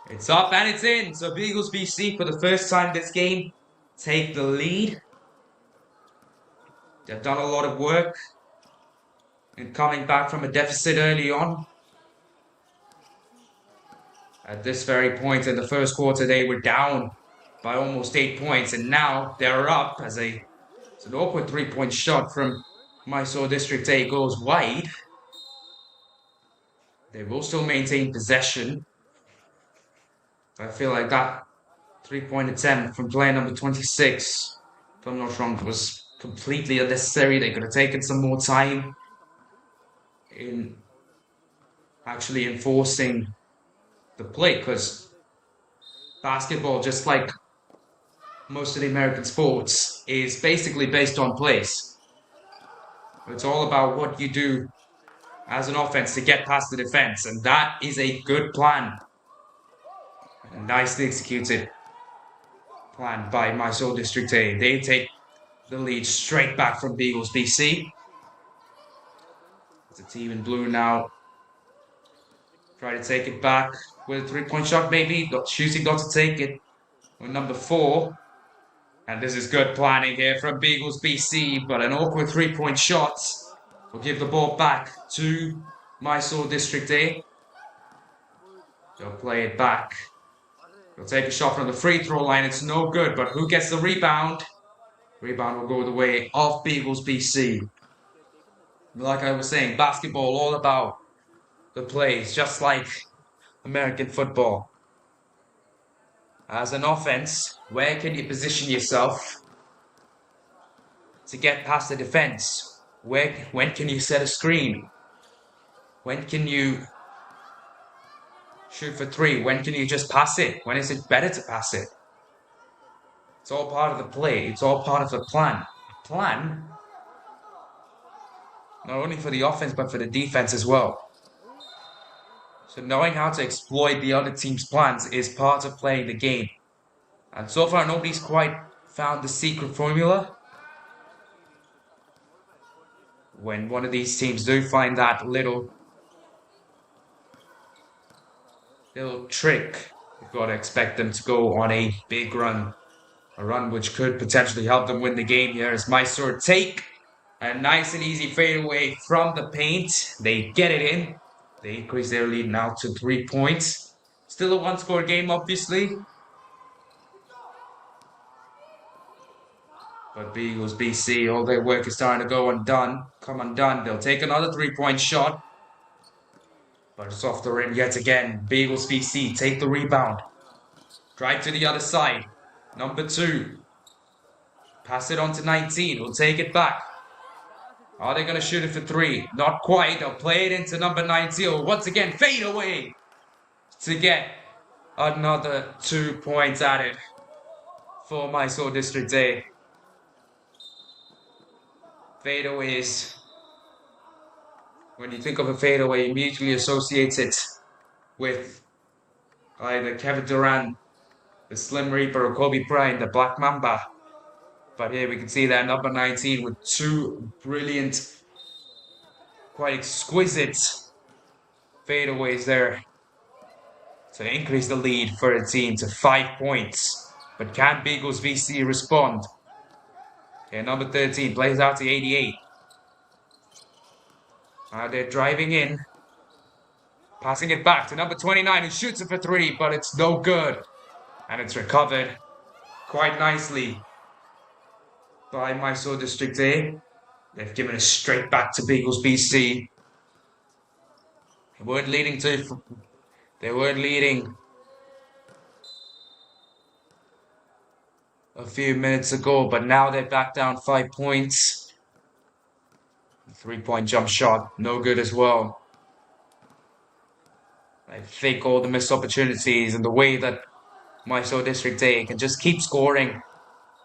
It's up and it's in. So Beagles BC, for the first time this game, take the lead. They've done a lot of work in coming back from a deficit early on. At this very point in the first quarter, they were down by almost 8 points. And now they're up as it's an awkward 3-point shot from Mysore Dist-A goes wide. They will still maintain possession. I feel like that 3-point attempt from player number 26, if I'm not wrong, was completely unnecessary. They could have taken some more time in actually enforcing the play, because basketball, just like most of the American sports, is basically based on plays. It's all about what you do as an offense to get past the defense, and that is a good plan. A nicely executed plan by Mysore Dist-A. They take the lead straight back from Beagles BC. It's a team in blue now. Try to take it back with a 3-point shot, maybe. Shooting got to take it with number 4. And this is good planning here from Beagles BC, but an awkward 3-point shot will give the ball back to Mysore Dist-A. They'll play it back. They'll take a shot from the free throw line. It's no good, but who gets the rebound? Rebound will go the way of Beagles BC. Like I was saying, basketball all about the plays, just like American football. As an offense, where can you position yourself to get past the defense? When can you set a screen? When can you shoot for 3? When can you just pass it? When is it better to pass it? It's all part of the play. It's all part of the plan. A plan, not only for the offense, but for the defense as well. So knowing how to exploit the other team's plans is part of playing the game. And so far, nobody's quite found the secret formula. When one of these teams do find that little trick, you've got to expect them to go on a big run. A run which could potentially help them win the game here as Mysore take a nice and easy fadeaway from the paint. They get it in. They increase their lead now to 3 points. Still a one-score game, obviously. But Beagles BC, all their work is starting to come undone. They'll take another 3-point shot. But it's off the rim yet again. Beagles BC take the rebound. Drive to the other side. Number 2. Pass it on to 19. We'll take it back. Are they going to shoot it for 3? Not quite. They'll play it into number 19. Once again, fade away to get another 2 points added for Mysore Dist-A. Fadeaways. When you think of a fadeaway, you immediately associate it with either Kevin Durant, the Slim Reaper, or Kobe Bryant, the Black Mamba. But here we can see that number 19 with 2 brilliant, quite exquisite fadeaways there. to increase the lead for a team to 5 points. But can Beagles VC respond? Okay, number 13 plays out to 88. They're driving in. Passing it back to number 29 who shoots it for 3, but it's no good. And it's recovered quite nicely by Mysore Dist-A. They've given it straight back to Beagles BC. They weren't leading a few minutes ago, but now they're back down 5 points. 3-point jump shot, no good as well. I think all the missed opportunities and the way that Mysore Dist-A can just keep scoring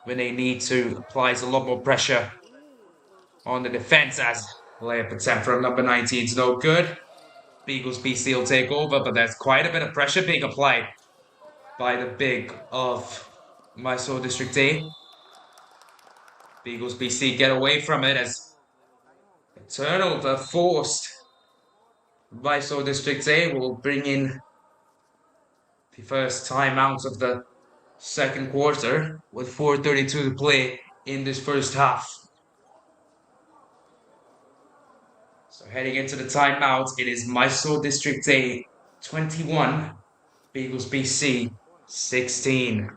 when they need to applies a lot more pressure on the defense as layup attempt from number 19 is no good. Beagles BC will take over, but there's quite a bit of pressure being applied by the big of Mysore Dist-A. Beagles BC get away from it as a turnover forced. Mysore Dist-A will bring in the first timeout of the second quarter with 4:32 to play in this first half. So heading into the timeout, it is Mysore Dist-A 21, Beagles BC 16.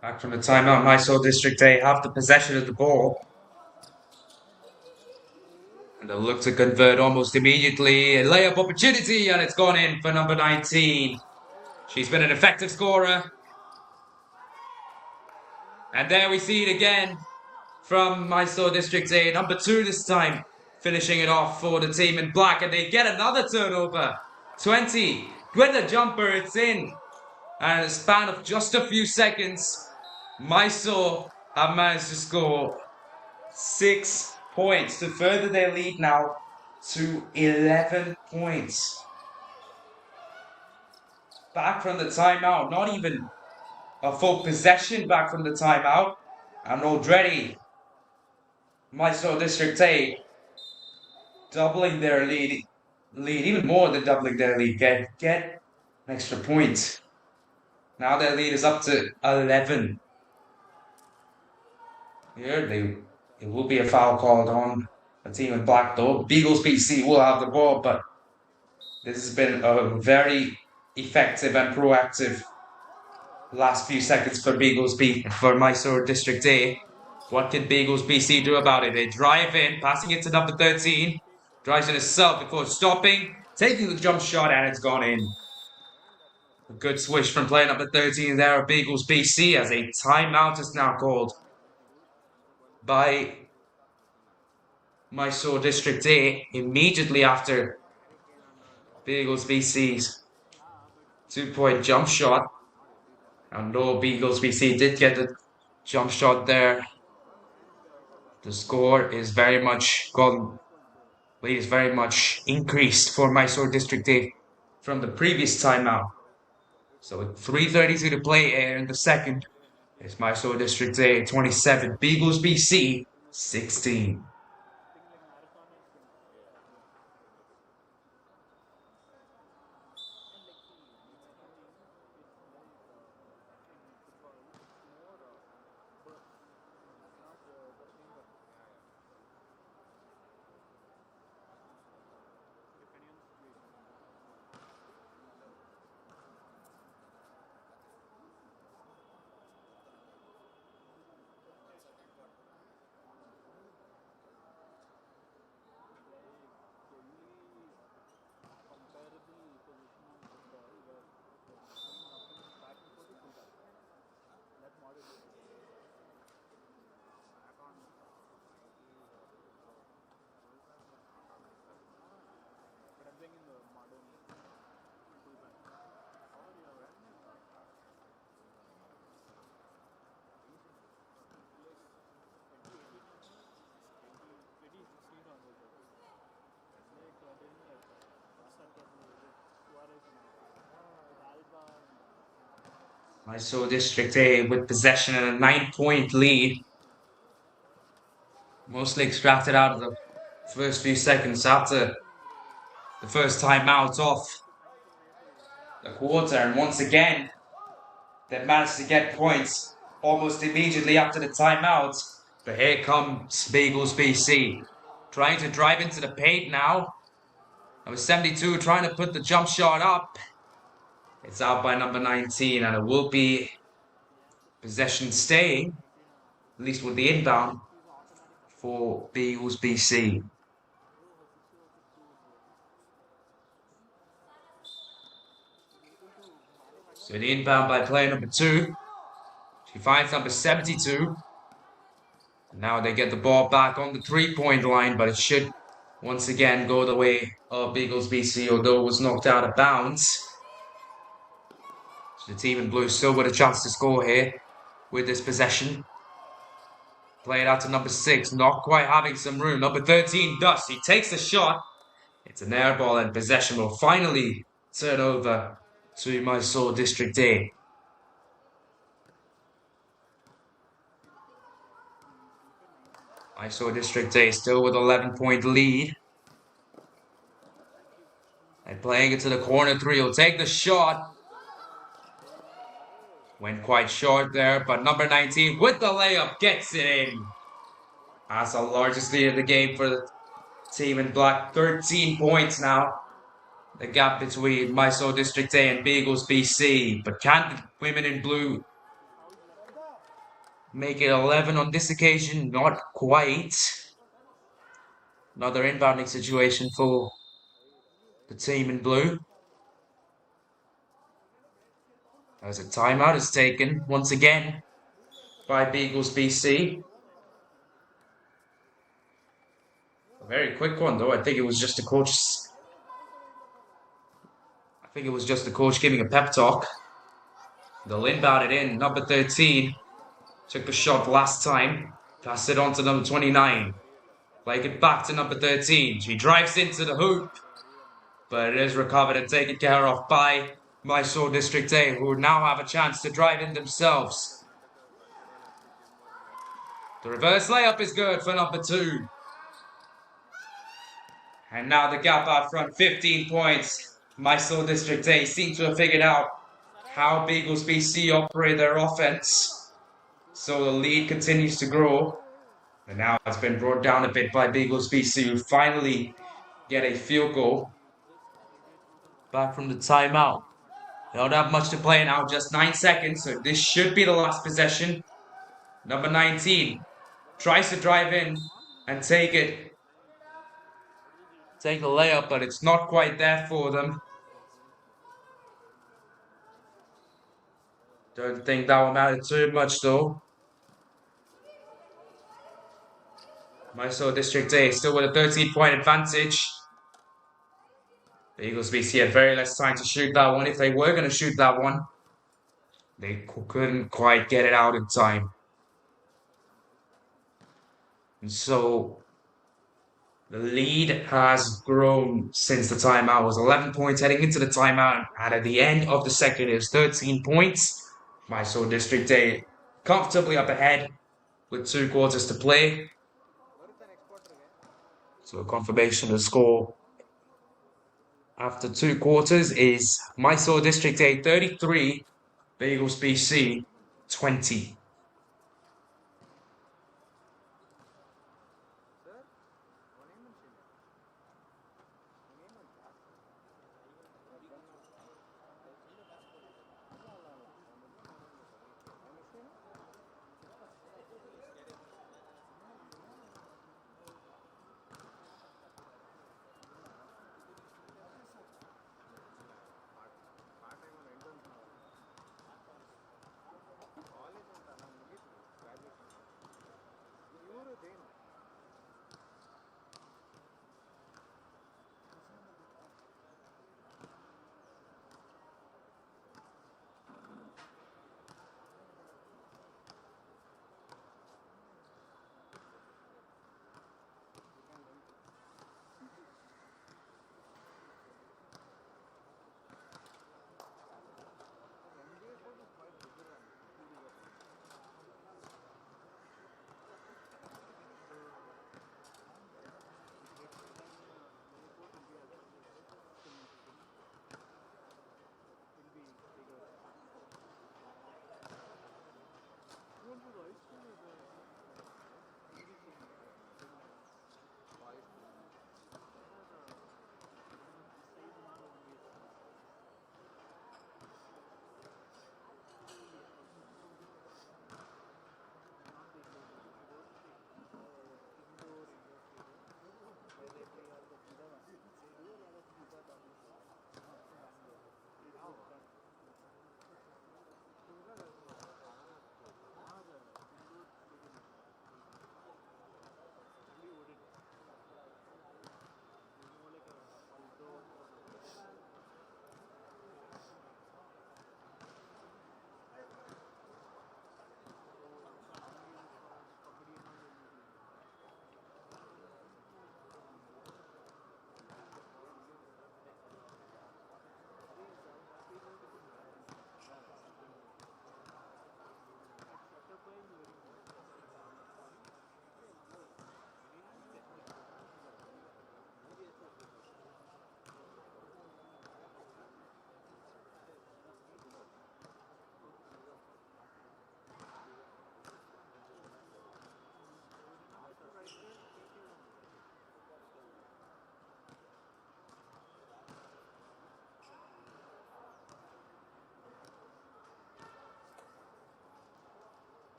Back from the timeout, Mysore Dist-A have the possession of the ball. And they'll look to convert almost immediately. A layup opportunity, and it's gone in for number 19. She's been an effective scorer. And there we see it again from Mysore Dist-A. Number 2 this time, finishing it off for the team in black. And they get another turnover. 20. With the jumper, it's in. And in a span of just a few seconds, Mysore have managed to score 6 points to further their lead now to 11 points. Back from the timeout, not even a full possession back from the timeout, and already Mysore Dist-A doubling their lead, even more than doubling their lead, get an extra point. Now their lead is up to 11. Here, it will be a foul called on a team in black though. Beagles BC will have the ball, but this has been a very effective and proactive last few seconds for for Mysore Dist-A. What can Beagles BC do about it? They drive in, passing it to number 13. Drives in himself before stopping, taking the jump shot, and it's gone in. A good swish from player number 13 there of Beagles BC as a timeout is now called by Mysore Dist-A immediately after Beagles BC's 2-point jump shot. And though Beagles BC did get the jump shot there, The score is very much lead is very much increased for Mysore Dist-A from the previous timeout. So with 3:32 to play here in the second, it's Mysore Dist-A 27, Beagles BC 16. Mysore Dist-A with possession and a 9-point lead. Mostly extracted out of the first few seconds after the first timeout off the quarter. And once again, they've managed to get points almost immediately after the timeout. But here comes Beagles BC, trying to drive into the paint now. Number 72 trying to put the jump shot up. It's out by number 19, and it will be possession staying, at least with the inbound, for Beagles BC. So the inbound by player number 2. She finds number 72. Now they get the ball back on the 3-point line, but it should once again go the way of Beagles BC, although it was knocked out of bounds. So the team in blue still with a chance to score here with this possession. Play it out to number 6, not quite having some room. Number 13 does. He takes the shot. It's an air ball, and possession will finally turn over to Mysore Dist-A. Mysore Dist-A still with 11-point lead. And playing it to the corner 3. He'll take the shot. Went quite short there, but number 19 with the layup gets it in. That's the largest lead of the game for the team in black. 13 points now. The gap between Mysore Dist-A and Beagles BC. But can the women in blue make it 11 on this occasion? Not quite. Another inbounding situation for the team in blue. As a timeout is taken once again by Beagles BC. A very quick one though. I think it was just the coach giving a pep talk. They'll inbound it in. Number 13 took the shot last time. Passed it on to number 29. Playing it back to number 13. She drives into the hoop. But it is recovered and taken care of by Mysore Dist-A, who now have a chance to drive in themselves. The reverse layup is good for number 2. And now the gap out front, 15 points. Mysore Dist-A seem to have figured out how Beagles BC operate their offense. So the lead continues to grow. And now it's been brought down a bit by Beagles BC, who finally get a field goal back from the timeout. They don't have much to play now, just 9 seconds, so this should be the last possession. Number 19 tries to drive in and take the layup, but it's not quite there for them. Don't think that will matter too much though. Mysore Dist-A still with a 13-point advantage. Beagles BC had very less time to shoot that one. If they were going to shoot that one, they couldn't quite get it out in time. And so the lead has grown since the timeout. It was 11 points heading into the timeout, and at the end of the second, it was 13 points. Mysore District comfortably up ahead with 2 quarters to play. So a confirmation of the score after 2 quarters is Mysore District 33, Beagles BC 20.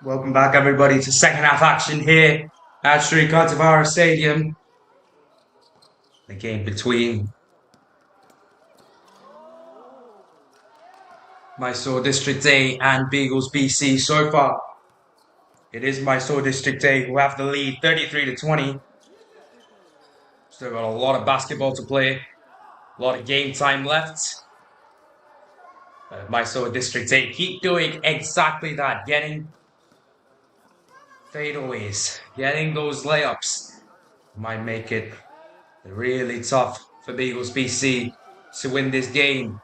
Welcome back, everybody, to second half action here at Sri Kanteerava Stadium. The game between Mysore Dist-A and Beagles BC so far. It is Mysore Dist-A who have the lead, 33-20. Still got a lot of basketball to play, a lot of game time left. Mysore Dist-A keep doing exactly that, getting fadeaways, getting those layups. Might make it really tough for Beagles BC to win this game.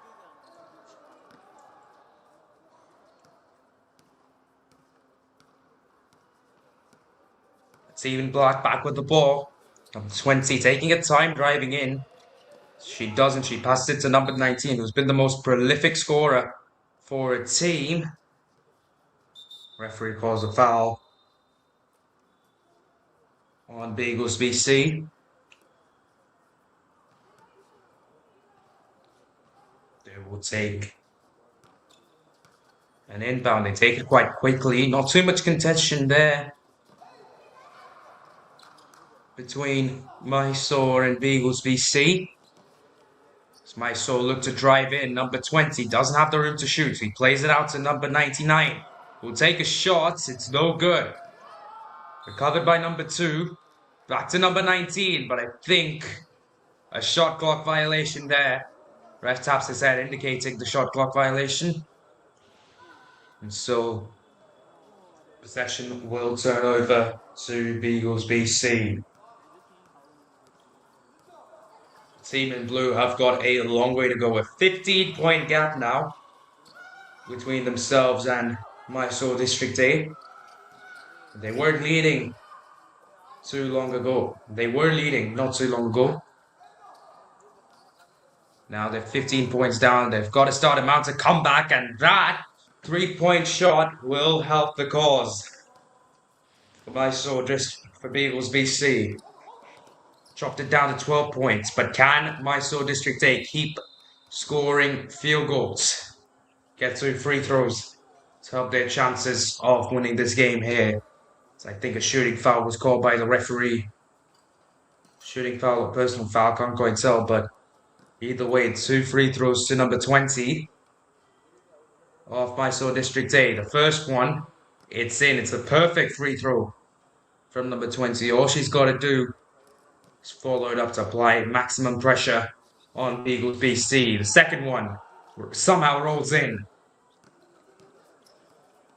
Stephen Black back with the ball. Number 20 taking her time driving in. She doesn't. She passes it to number 19, who's been the most prolific scorer for a team. Referee calls a foul on Beagles BC. They will take an inbound. They take it quite quickly. Not too much contention there between Mysore and Beagles BC. As Mysore look to drive in, number 20 doesn't have the room to shoot. He plays it out to number 99. Will take a shot. It's no good. Recovered by number 2. Back to number 19, but I think a shot clock violation there. Ref taps his head, indicating the shot clock violation. And so possession will turn over to Beagles BC. Team in blue have got a long way to go. A 15-point gap now between themselves and Mysore Dist-A. They weren't leading too long ago. They were leading not too long ago. Now they're 15 points down. They've got to start a mount a comeback, and that 3-point shot will help the cause for Mysore for Beagles BC. Chopped it down to 12 points, but can Mysore Dist-A keep scoring field goals? Get 2 free throws to help their chances of winning this game here. So I think a shooting foul was called by the referee. Shooting foul or personal foul, can't quite tell, but either way, 2 free throws to number 20 of Mysore Dist-A. The first one, it's in. It's a perfect free throw from number 20. All she's got to do is follow it up to apply maximum pressure on Beagles BC. The second one somehow rolls in.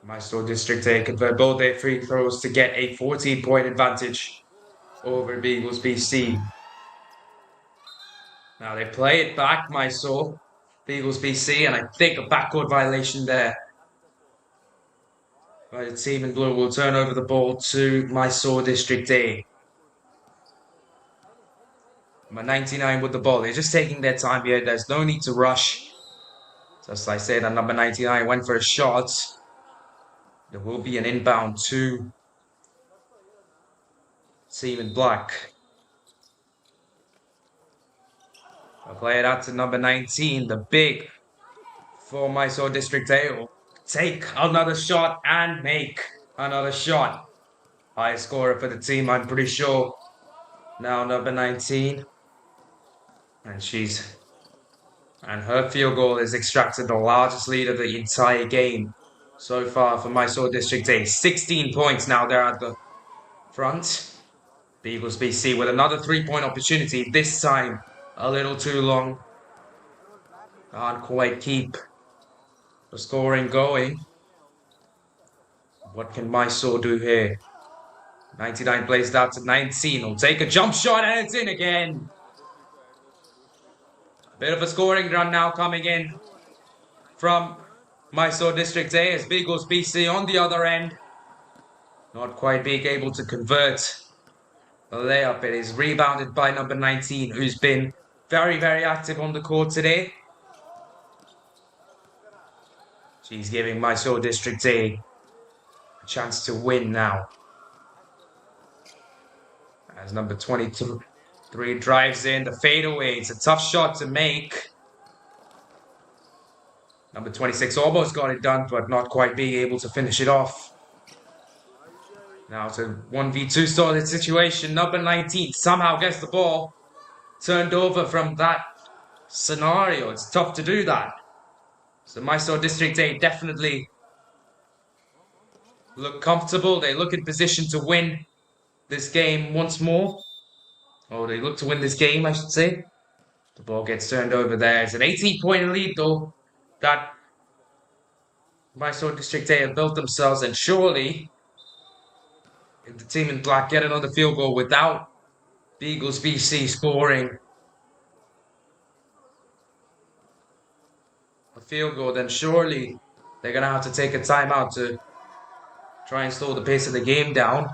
Mysore Dist-A convert both their free throws to get a 14-point advantage over Beagles BC. Now they play it back, Mysore, Beagles BC, and I think a backcourt violation there. But the team in blue will turn over the ball to Mysore Dist-A. Number 99 with the ball. They're just taking their time here. There's no need to rush. Just like I said, number 99 went for a shot. There will be an inbound to team in black. I'll play it out to number 19, the big for Mysore Dist-A. Will take another shot and make another shot. High scorer for the team, I'm pretty sure. Now number 19. And her field goal has extracted the largest lead of the entire game so far for Mysore Dist-A. 16 points now they're at the front. Beagles BC with another 3-point opportunity. This time a little too long. Can't quite keep the scoring going. What can Mysore do here? 99 plays it out to 19. Will take a jump shot and it's in again. A bit of a scoring run now coming in from Mysore Dist-A as Beagles BC on the other end. Not quite being able to convert the layup. It is rebounded by number 19, who's been very, very active on the court today. She's giving Mysore Dist-A a chance to win now. As number 23 drives in, the fadeaway. It's a tough shot to make. Number 26 almost got it done, but not quite being able to finish it off. Now it's a 1v2 sort of situation. Number 19 somehow gets the ball turned over from that scenario. It's tough to do that. So Mysore District A definitely look comfortable. They look in position to win this game once more. Or they look to win this game, I should say. The ball gets turned over there. It's an 18-point lead, though, that Mysore District A have built themselves. And surely, if the team in black get another field goal without Beagles BC scoring a field goal, then surely they're going to have to take a timeout to try and slow the pace of the game down.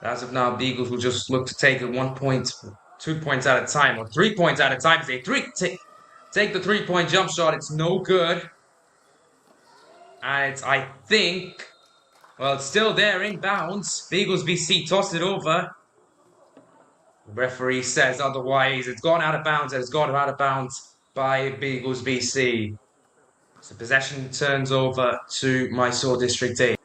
As of now, Beagles will just look to take it 1 point, 2 points at a time, or 3 points at a time. They take the 3-point jump shot. It's no good. And it's, I think, well, it's still there in bounds. Beagles BC tossed it over. The referee says otherwise. It's gone out of bounds, and it's gone out of bounds by Beagles BC. So possession turns over to Mysore District A.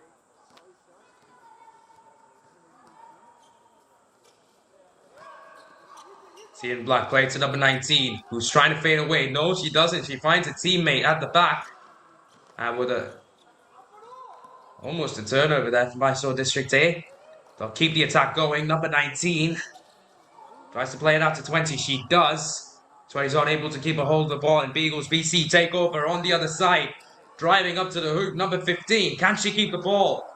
In black, play to number 19, who's trying to fade away. No, she doesn't. She finds a teammate at the back. And with almost a turnover there for Mysore District A. They'll keep the attack going. Number 19 tries to play it out to 20. She does. 20's unable to keep a hold of the ball, and Beagles BC take over on the other side. Driving up to the hoop, number 15. Can she keep the ball?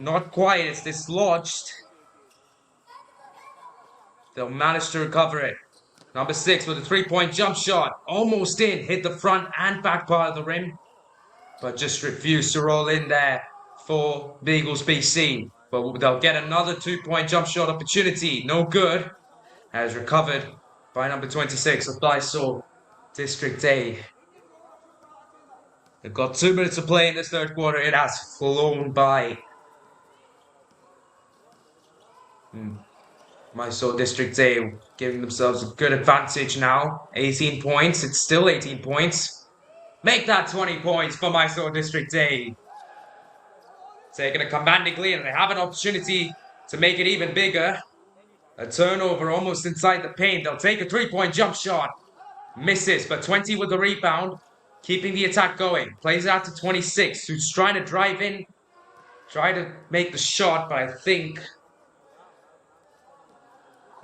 Not quite. It's dislodged. They'll manage to recover it. Number 6 with a 3-point jump shot. Almost in. Hit the front and back part of the rim. But just refused to roll in there for Beagles BC. But they'll get another 2-point jump shot opportunity. No good. As recovered by number 26 of Mysore District A. They've got 2 minutes to play in this third quarter. It has flown by. Mysore District A giving themselves a good advantage now. 18 points. It's still 18 points. Make that 20 points for Mysore District A. Taking a commanding lead, and they have an opportunity to make it even bigger. A turnover almost inside the paint. They'll take a 3-point jump shot. Misses, but 20 with the rebound. Keeping the attack going. Plays it out to 26, who's trying to drive in. Try to make the shot, but I think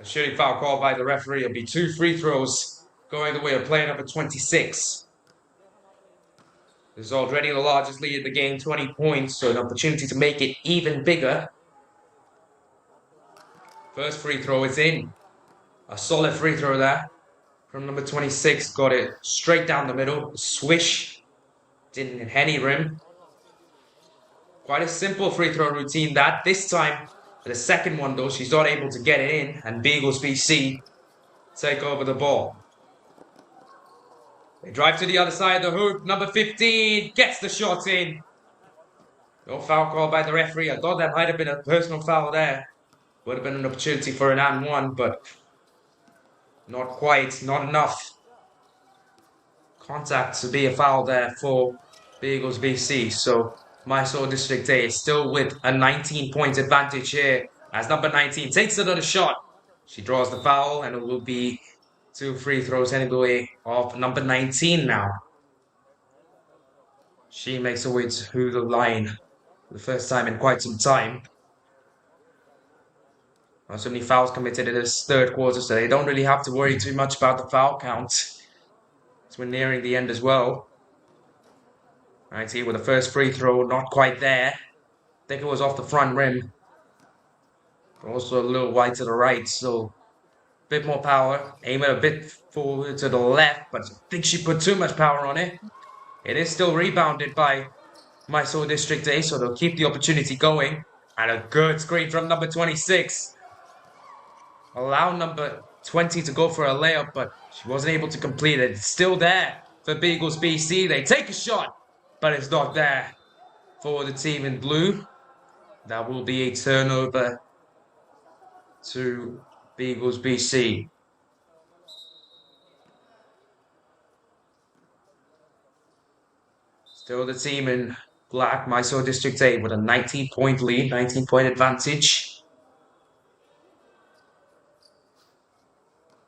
a shooting foul called by the referee. It'll be 2 free throws going the way of player number 26. This is already the largest lead in the game, 20 points, so an opportunity to make it even bigger. First free throw is in. A solid free throw there from number 26. Got it straight down the middle. Swish. Didn't hit any rim. Quite a simple free throw routine that. This time, for the second one though, she's not able to get it in, and Beagles BC take over the ball. They drive to the other side of the hoop. Number 15 gets the shot in. No foul call by the referee. I thought that might have been a personal foul there. Would have been an opportunity for an and one, but not quite, not enough contact to be a foul there for Beagles BC. So Mysore District A is still with a 19-point advantage here as number 19 takes another shot. She draws the foul, and it will be 2 free throws heading the way of number 19 now. She makes her way to the line for the first time in quite some time. Not so many fouls committed in this third quarter, so they don't really have to worry too much about the foul count. So we're nearing the end as well. 19 with the first free throw, not quite there. I think it was off the front rim. Also a little wide to the right, so a bit more power. Aim it a bit forward to the left, but I think she put too much power on it. It is still rebounded by Mysore District A, so they'll keep the opportunity going. And a good screen from number 26. Allow number 20 to go for a layup, but she wasn't able to complete it. It's still there for Beagles BC. They take a shot, but it's not there for the team in blue. That will be a turnover to Beagles BC. Still the team in Black, Mysore District A with a 19-point lead, 19-point advantage.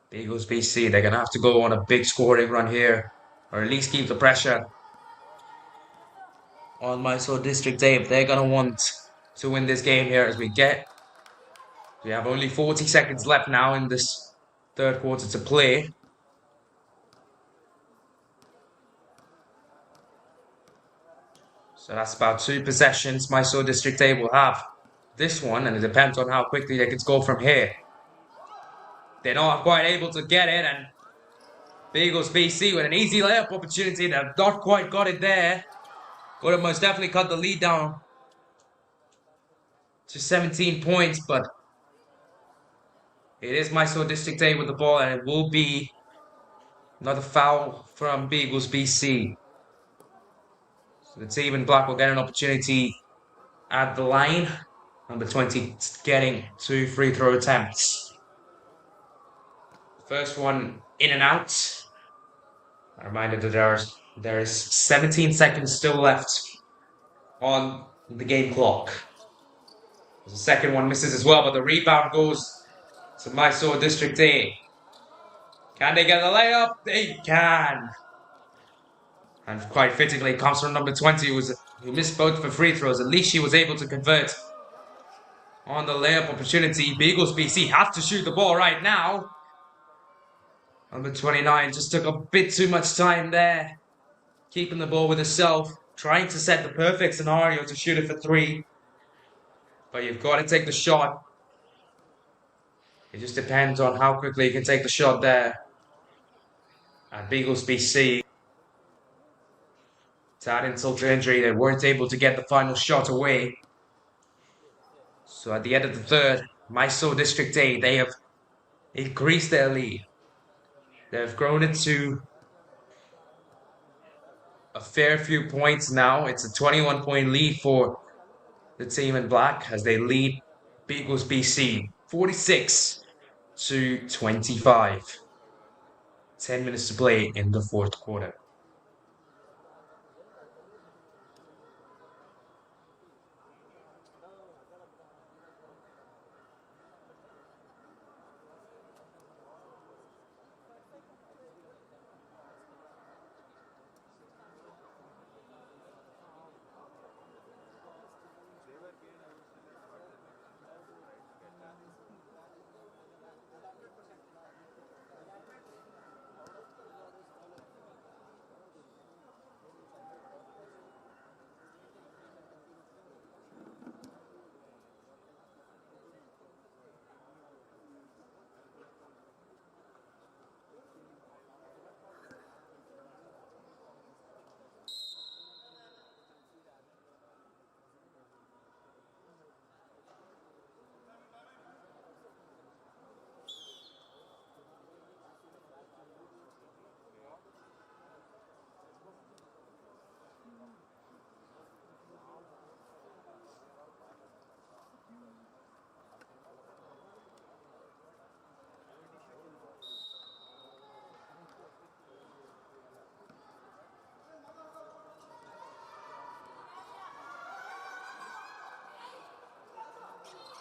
Beagles BC, they're going to have to go on a big scoring run here, or at least keep the pressure on Mysore District A if they're going to want to win this game here as we have only 40 seconds left now in this third quarter to play. So that's about 2 possessions Mysore District A will have this one, and it depends on how quickly they can score from here. They're not quite able to get it, and Beagles BC with an easy layup opportunity. They've not quite got it there. Would have most definitely cut the lead down to 17 points, but it is Mysore District A with the ball, and it will be another foul from Beagles BC. So the team in black will get an opportunity at the line. Number 20 getting 2 free throw attempts. First one in and out. A reminder that there is 17 seconds still left on the game clock. The second one misses as well, but the rebound goes to Mysore District A. Can they get the layup? They can. And quite fittingly, it comes from number 20, who missed both for free throws. At least she was able to convert on the layup opportunity. Beagles BC have to shoot the ball right now. Number 29 just took a bit too much time there, keeping the ball with herself, trying to set the perfect scenario to shoot it for 3. But you've got to take the shot. It just depends on how quickly you can take the shot there. And Beagles BC, to add insult to injury, they weren't able to get the final shot away. So at the end of the third, Mysore District A, they have increased their lead. They've grown it to a fair few points now. It's a 21-point lead for the team in black as they lead Beagles BC 46-25. 10 minutes to play in the fourth quarter.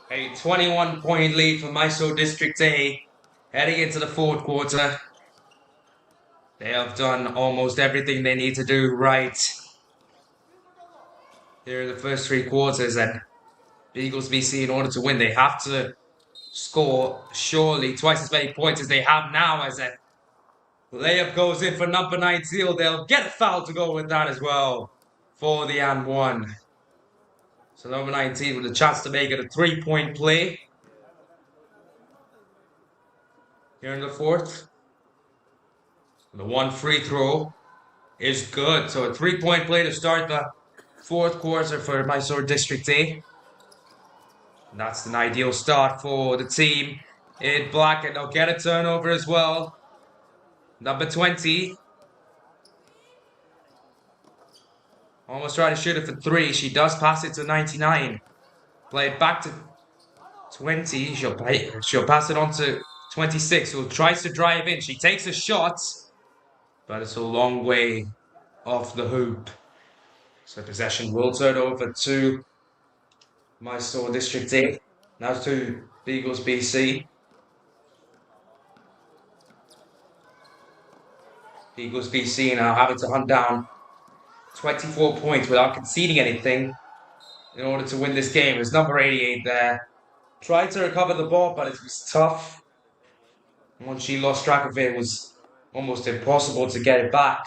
A 21-point lead for Mysore District A heading into the fourth quarter. They have done almost everything they need to do right here in the first 3 quarters, and Beagles BC, in order to win, they have to score surely twice as many points as they have now. As a layup goes in for number 9 Seal, they'll get a foul to go with that as well for the and 1. So number 19 with a chance to make it a 3-point play here in the fourth. The 1 free throw is good. So a 3-point play to start the fourth quarter for Mysore District A. And that's an ideal start for the team in black, and they'll get a turnover as well. Number 20. Almost trying to shoot it for 3. She does pass it to 99. Play it back to 20. She'll pass it on to 26, who tries to drive in. She takes a shot, but it's a long way off the hoop. So possession will turn over to Mysore District A. Now to Beagles BC. Beagles BC now having to hunt down 24 points without conceding anything in order to win this game. It's number 88 there. Tried to recover the ball, but it was tough. Once she lost track of it, it was almost impossible to get it back.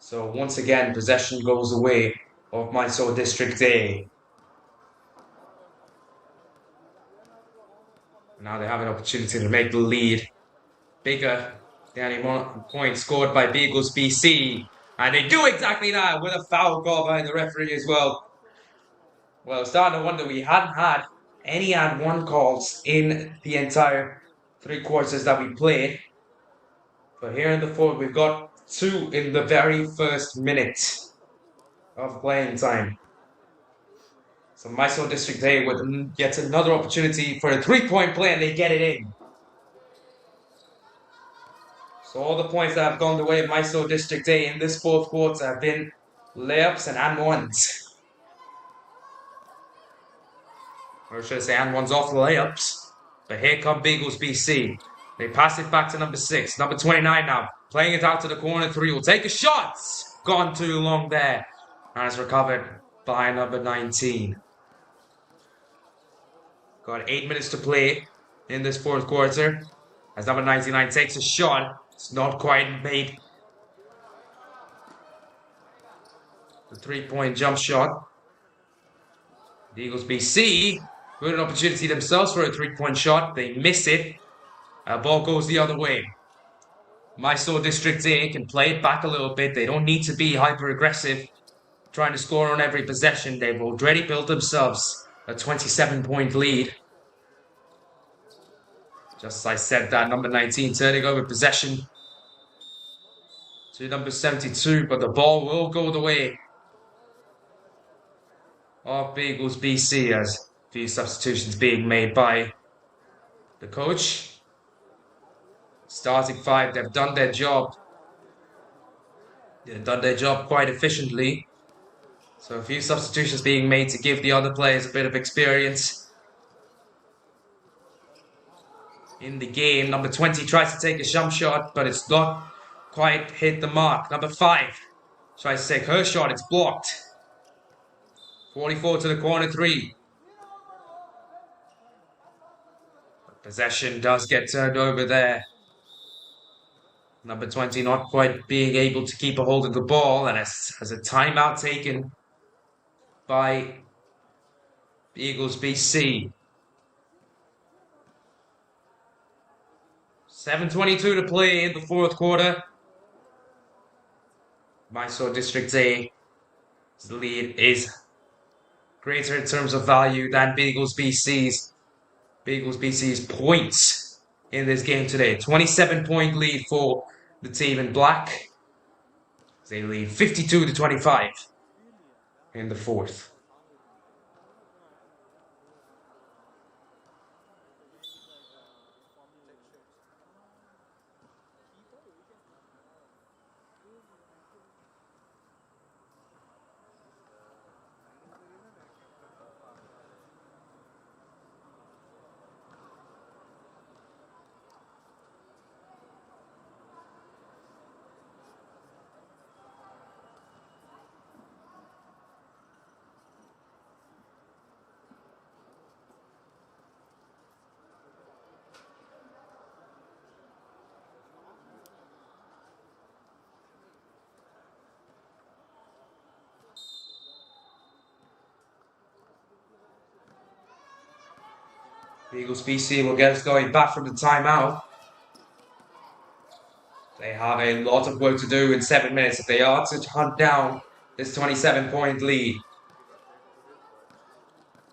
So once again, possession goes away of Mysore District A. Now they have an opportunity to make the lead bigger than any points scored by Beagles BC. And they do exactly that with a foul call by the referee as well. Well, starting to wonder, we hadn't had any and one calls in the entire 3 quarters that we played. But here in the fourth, we've got 2 in the very first minute of playing time. So Mysore District A with yet another opportunity for a 3-point play, and they get it in. So all the points that have gone the way of Mysore District A in this fourth quarter have been layups and ones. Or should I say and ones off the layups. But here come Beagles BC. They pass it back to number 6. Number 29 now. Playing it out to the corner 3. Will take a shot. Gone too long there. And it's recovered by number 19. Got 8 minutes to play in this fourth quarter. As number 99 takes a shot. It's not quite made. The 3-point jump shot. The Eagles BC with an opportunity themselves for a 3-point shot. They miss it. Ball goes the other way. Mysore District A can play it back a little bit. They don't need to be hyper-aggressive, trying to score on every possession. They've already built themselves a 27-point lead. Just as I said that, number 19 turning over possession to number 72, but the ball will go the way of Beagles BC as a few substitutions being made by the coach. Starting 5, they've done their job. They've done their job quite efficiently. So a few substitutions being made to give the other players a bit of experience in the game. Number 20 tries to take a jump shot, but it's not quite hit the mark. Number 5 tries to take her shot. It's blocked. 44 to the corner 3. Possession does get turned over there. Number 20 not quite being able to keep a hold of the ball, and has a timeout taken by Beagles BC. 7:22 to play in the fourth quarter. Mysore District A's lead is greater in terms of value than Beagles BC's. Beagles BC's points in this game today. 27-point lead for the team in black. They lead 52-25 in the fourth. Beagles BC will get us going back from the timeout. They have a lot of work to do in 7 minutes if they are to hunt down this 27-point lead.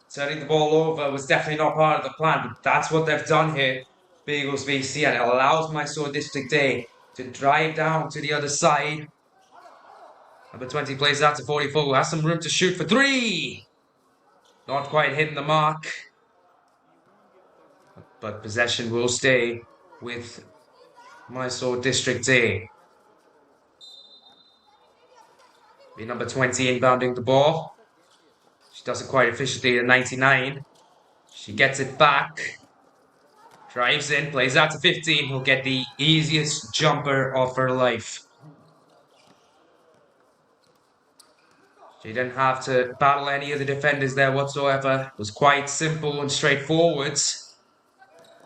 Turning the ball over was definitely not part of the plan, but that's what they've done here, Beagles BC, and it allows Mysore District A to drive down to the other side. Number 20 plays out to 44, who has some room to shoot for 3. Not quite hitting the mark. But possession will stay with Mysore District A. Be number 20 inbounding the ball. She does it quite efficiently at 99. She gets it back. Drives in, plays out to 15. Will get the easiest jumper of her life. She didn't have to battle any of the defenders there whatsoever. It was quite simple and straightforward.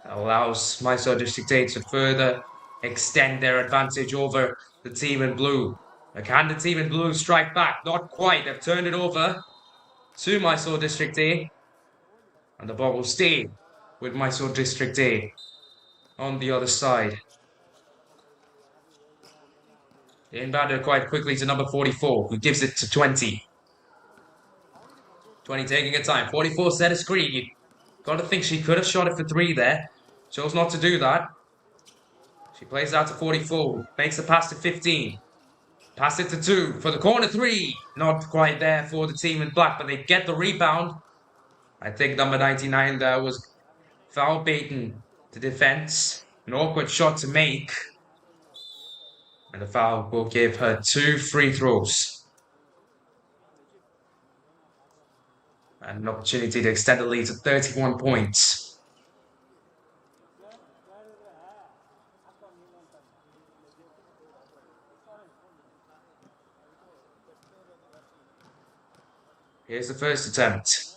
That allows Mysore Dist-A to further extend their advantage over the team in blue. Can the team in blue strike back? Not quite. They've turned it over to Mysore Dist-A. And the ball will stay with Mysore Dist-A on the other side. They inbounded quite quickly to number 44, who gives it to 20. 20 taking her time. 44 set a screen. Got to think she could have shot it for 3 there. Chose not to do that. She plays out to 44. Makes the pass to 15. Pass it to 2 for the corner 3. Not quite there for the team in black, but they get the rebound. I think number 99 there was foul baiting the defense. An awkward shot to make. And the foul will give her 2 free throws. And an opportunity to extend the lead to 31 points. Here's the first attempt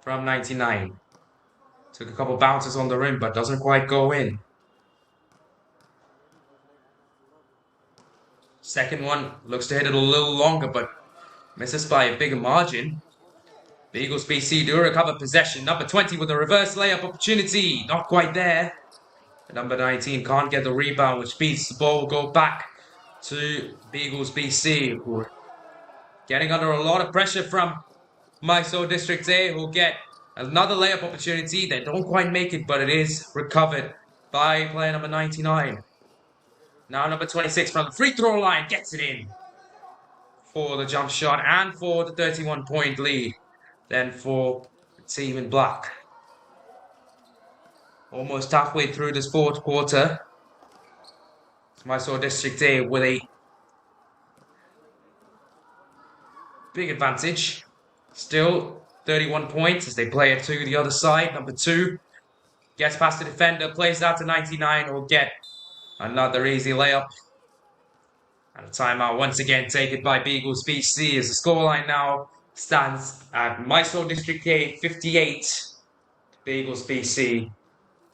from 99. Took a couple bounces on the rim, but doesn't quite go in. Second one looks to hit it a little longer, but misses by a bigger margin. Beagles BC do recover possession. Number 20 with a reverse layup opportunity. Not quite there. Number 19 can't get the rebound, which means the ball will go back to Beagles BC, who are getting under a lot of pressure from Mysore Dist-A, who will get another layup opportunity. They don't quite make it, but it is recovered by player number 99. Now number 26 from the free throw line gets it in for the jump shot and for the 31-point lead. Then for the team in black. Almost halfway through this fourth quarter. Mysore Dist-A with a big advantage. Still 31 points as they play it to the other side. Number 2 gets past the defender, plays out to 99, will get another easy layup. And a timeout once again taken by Beagles BC as the scoreline now stands at Mysore Dist-A 58, Beagles BC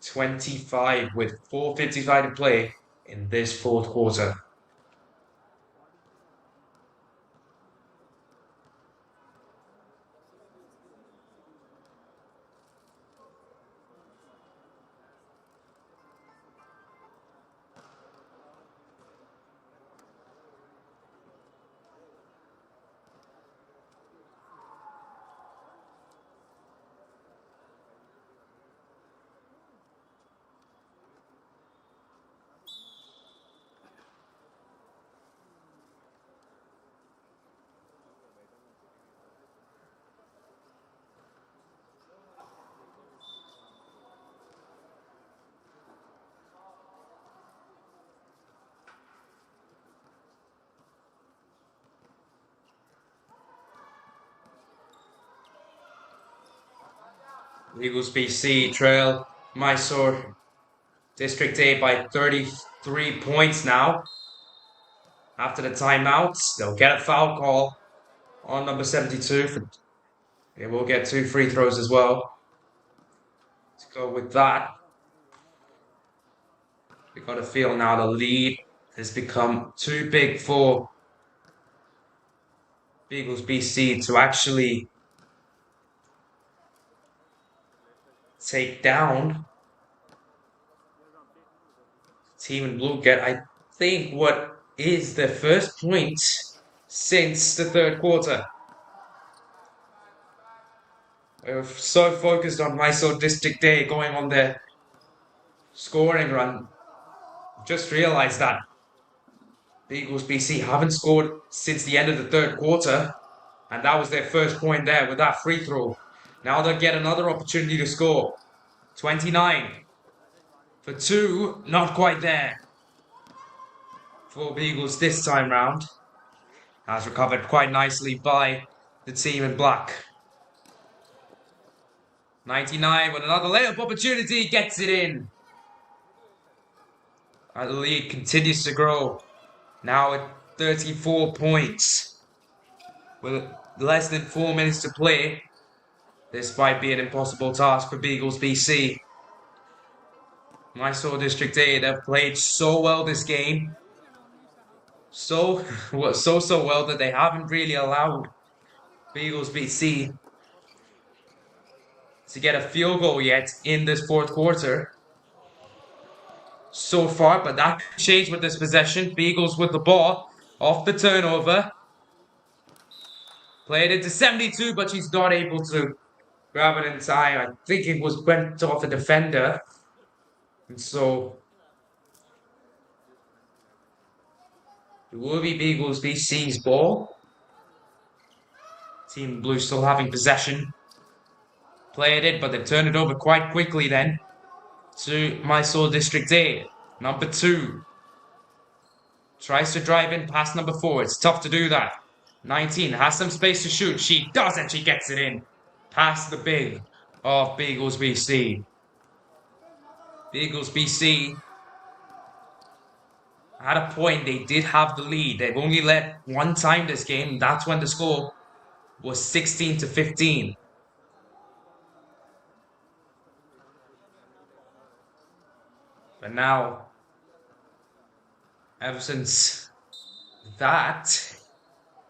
25 with 4:55 to play in this fourth quarter. Beagles BC trail Mysore Dist-A by 33 points now. After the timeouts, they'll get a foul call on number 72. They will get 2 free throws as well. Let's go with that. We got a feel now the lead has become too big for Beagles BC to actually take down. Team in blue get, I think, what is their first point since the third quarter. We're so focused on Mysore Dist-A going on their scoring run. Just realized that Beagles BC haven't scored since the end of the third quarter, and that was their first point there with that free throw. Now they'll get another opportunity to score. 29 for 2, not quite there for Beagles this time round. Has recovered quite nicely by the team in black. 99 with another layup opportunity, gets it in. And the lead continues to grow. Now at 34 points. With less than 4 minutes to play. This might be an impossible task for Beagles BC. Mysore Dist-A, they've played so well this game. So well that they haven't really allowed Beagles BC to get a field goal yet in this fourth quarter so far, but that could change with this possession. Beagles with the ball off the turnover. Played into 72, but she's not able to grab it in time. I think it went off a defender. And so it will be Beagles BC's ball. Team Blue still having possession. Played it, but they've turned it over quite quickly then to Mysore Dist-A. Number 2. Tries to drive in past number 4. It's tough to do that. 19 has some space to shoot. She does, and she gets it in. Past the big of Beagles BC. Beagles BC, at a point, they did have the lead. They've only led one time this game. That's when the score was 16-15. But now, ever since that,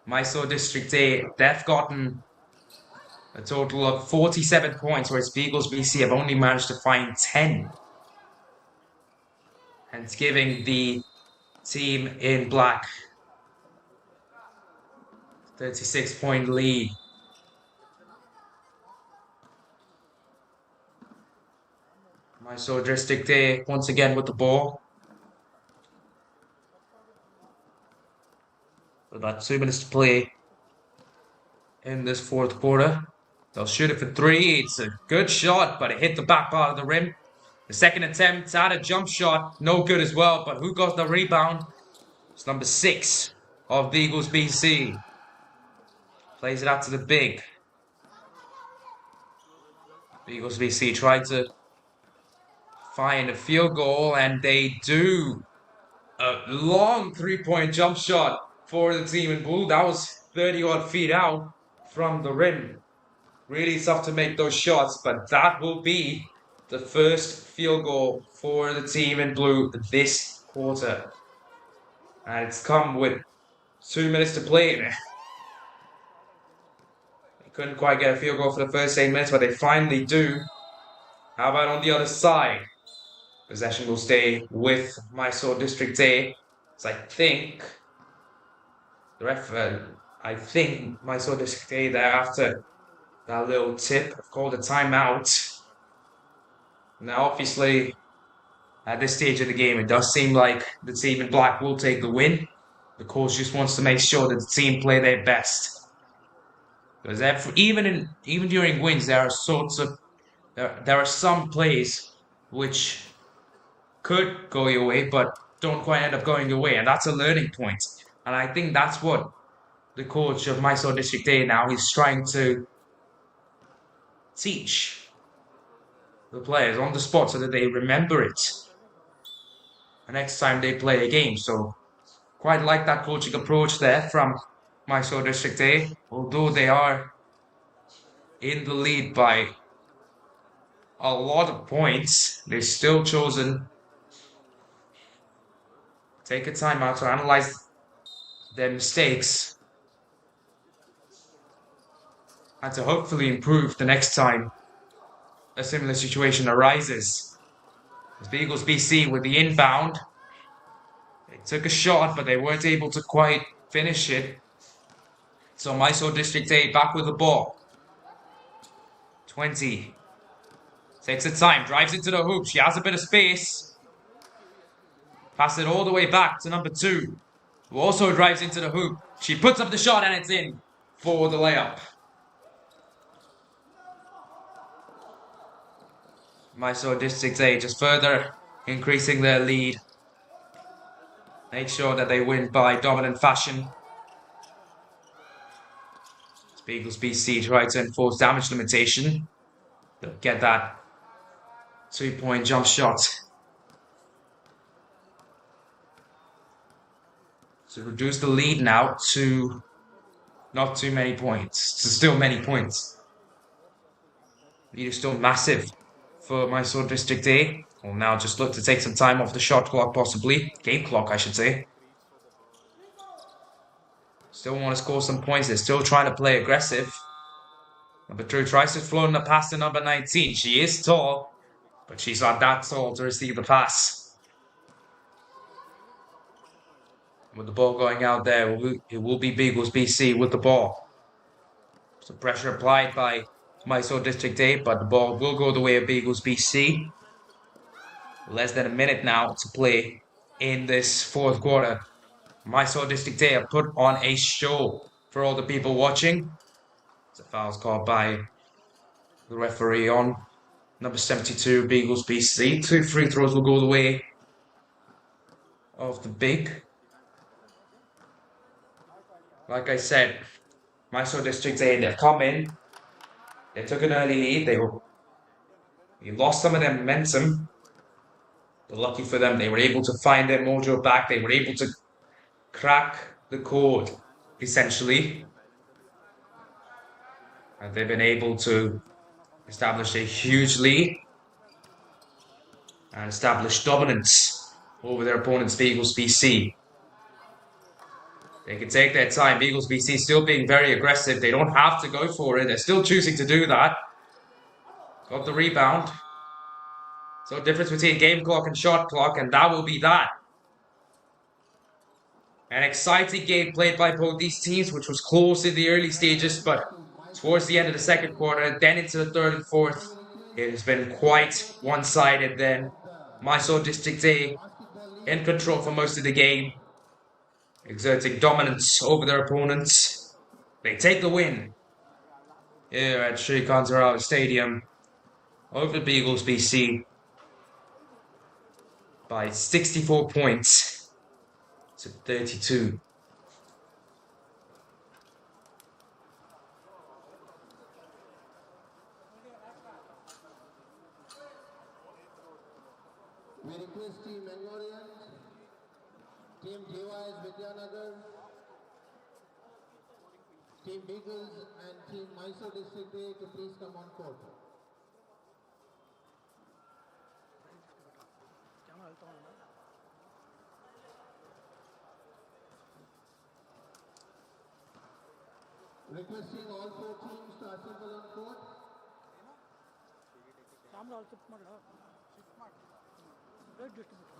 Mysore Dist-A, they've gotten a total of 47 points, whereas Beagles BC have only managed to find 10. Hence giving the team in black 36-point lead. Mysore Dist-A once again with the ball. With about 2 minutes to play in this fourth quarter. They'll shoot it for 3. It's a good shot, but it hit the back part of the rim. The second attempt at a jump shot, no good as well. But who got the rebound? It's number 6 of Beagles BC. Plays it out to the big. Beagles BC tried to find a field goal, and they do. A long 3-point jump shot for the team in blue. That was 30-odd feet out from the rim. Really tough to make those shots, but that will be the first field goal for the team in blue this quarter. And it's come with 2 minutes to play. They couldn't quite get a field goal for the first 8 minutes, but they finally do. How about on the other side? Possession will stay with Mysore Dist-A. So I think Mysore Dist-A there after that little tip called a timeout. Now, obviously, at this stage of the game, it does seem like the team in black will take the win. The coach just wants to make sure that the team play their best. Because even during wins, there are some plays which could go your way, but don't quite end up going your way, and that's a learning point. And I think that's what the coach of Mysore Dist-A now is trying to teach the players on the spot so that they remember it the next time they play a game. So quite like that coaching approach there from Mysore Dist-A. Although they are in the lead by a lot of points, they've still chosen to take a timeout to analyze their mistakes and to hopefully improve the next time a similar situation arises. As Beagles BC with the inbound. They took a shot, but they weren't able to quite finish it. So Mysore Dist-A back with the ball. 20. Takes her time, drives into the hoop. She has a bit of space. Pass it all the way back to number 2, who also drives into the hoop. She puts up the shot and it's in for the layup. Mysore Dist-A just further increasing their lead. Make sure that they win by dominant fashion. Beagles BC try to enforce damage limitation. They'll get that 2-point jump shot to reduce the lead now to not too many points. To still many points. Lead is still massive for Mysore Dist-A. Will now just look to take some time off the shot clock, possibly. Game clock, I should say. Still want to score some points. They're still trying to play aggressive. Number 2 tries to float in the pass to number 19. She is tall, but she's not that tall to receive the pass. With the ball going out there, it will be Beagles BC with the ball. Some pressure applied by Mysore Dist-A, but the ball will go the way of Beagles BC. Less than a minute now to play in this fourth quarter. Mysore Dist-A have put on a show for all the people watching. The foul's called by the referee on number 72, Beagles BC. 2 free throws will go the way of the big. Like I said, Mysore Dist-A, they've come in. They took an early lead. They lost some of their momentum. But lucky for them, they were able to find their mojo back. They were able to crack the code, essentially. And they've been able to establish a huge lead and establish dominance over their opponents, Beagles BC. They can take their time. Beagles BC still being very aggressive. They don't have to go for it. They're still choosing to do that. Got the rebound. So difference between game clock and shot clock, and that will be that. An exciting game played by both these teams, which was close in the early stages, but towards the end of the second quarter, then into the third and fourth, it has been quite one-sided then. Mysore Dist-A in control for most of the game, exerting dominance over their opponents. They take the win here at Sri Kanteerava Stadium over Beagles BC by 64 points to 32. We request Team Orions, Team DYES Vidyanagar, Team Beagles and Team Mysore Dist-A to please come on court. Requesting all 4 teams to assemble on court.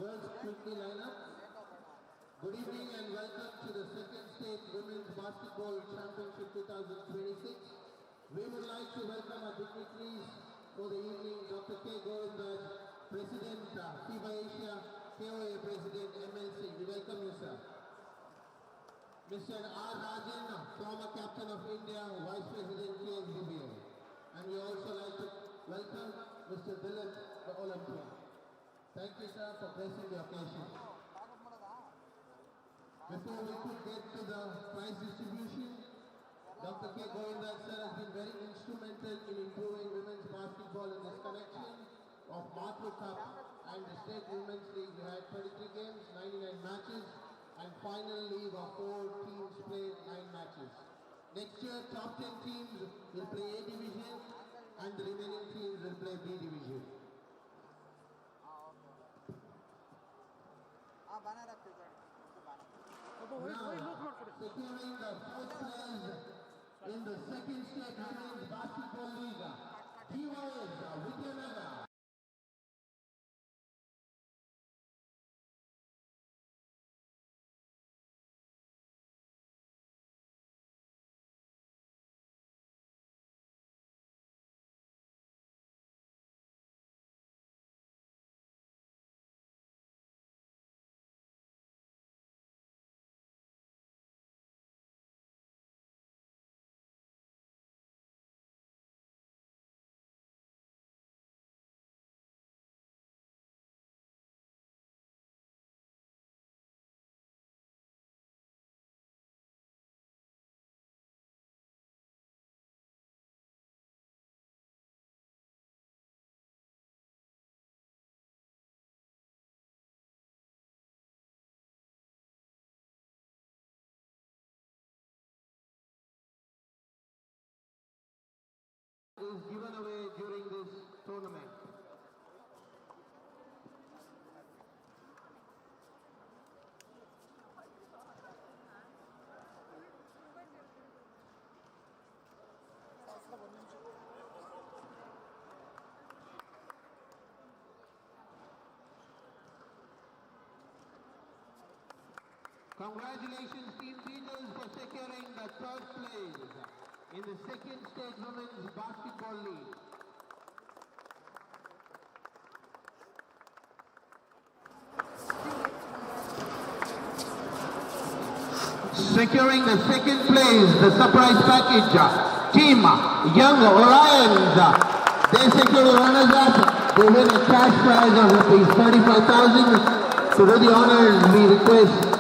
Girls quickly line up. Good evening and welcome to the second state Women's Basketball Championship 2026. We would like to welcome our dignitaries for the evening, Dr. K. Govindas, President, FIBA Asia, KOA President, MLC. We welcome you, sir. Mr. R. Rajan, former Captain of India, Vice President, KSSBA. And we also like to welcome Mr. Dilip, the Olympian. Thank you, sir, for gracing the occasion. Before we could get to the prize distribution, Dr. K. Govindas sir has been very instrumental in improving women's basketball in this connection of Matru Cup and the State Women's League. We had 33 games, 99 matches, and final league of 4 teams played 9 matches. Next year, top 10 teams will play A division and the remaining teams will play B division. Now, securing the 4th place in the second state women's basketball league, DYES Vidyanagar. is given away during this tournament. Congratulations Team Beagles for securing the third place in the second state women's basketball league. Securing the second place, the surprise package, Team Young Orions. They secure the runners-up. They win a cash prize of rupees 35,000. To do the honors, we request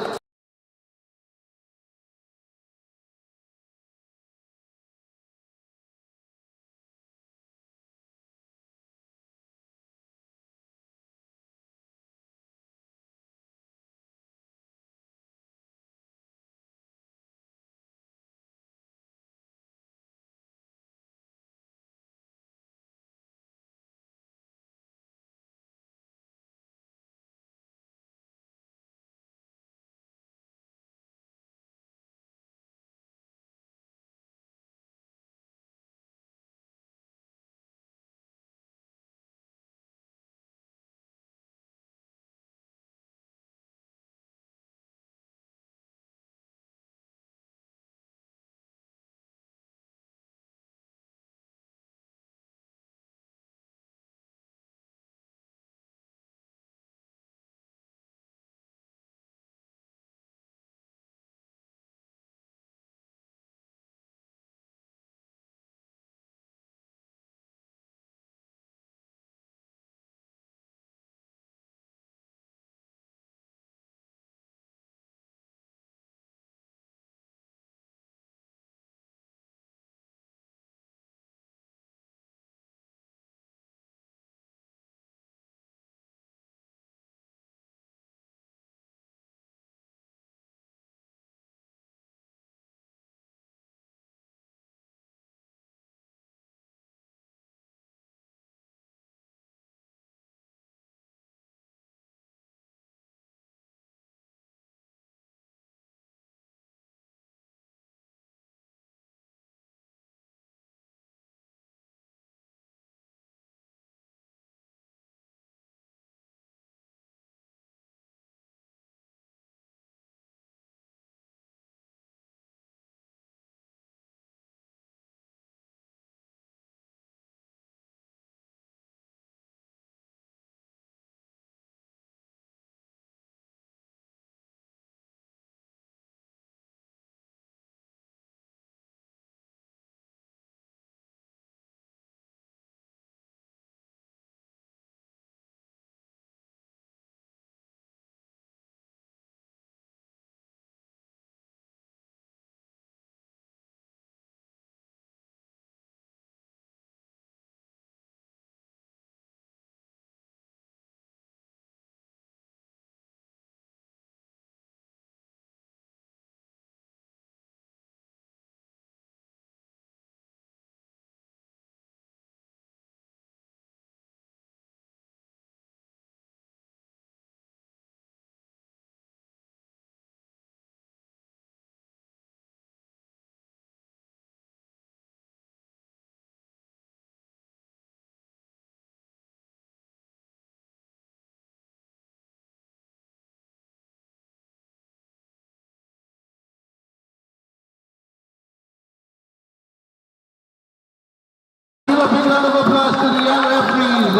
give a big round of applause to the young referees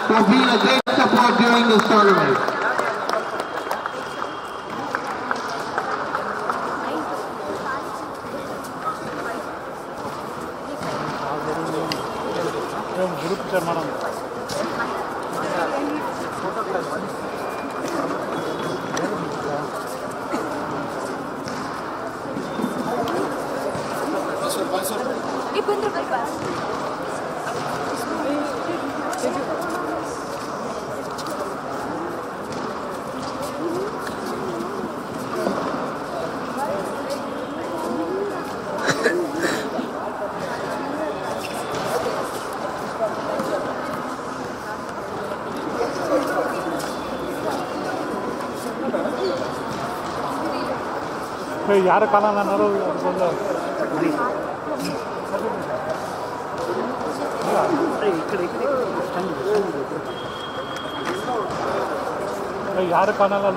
for being a great support during this tournament. ಯಾರ ಕಾಲ ನಾನು ಯಾರು ಕಾಣಲ್ಲ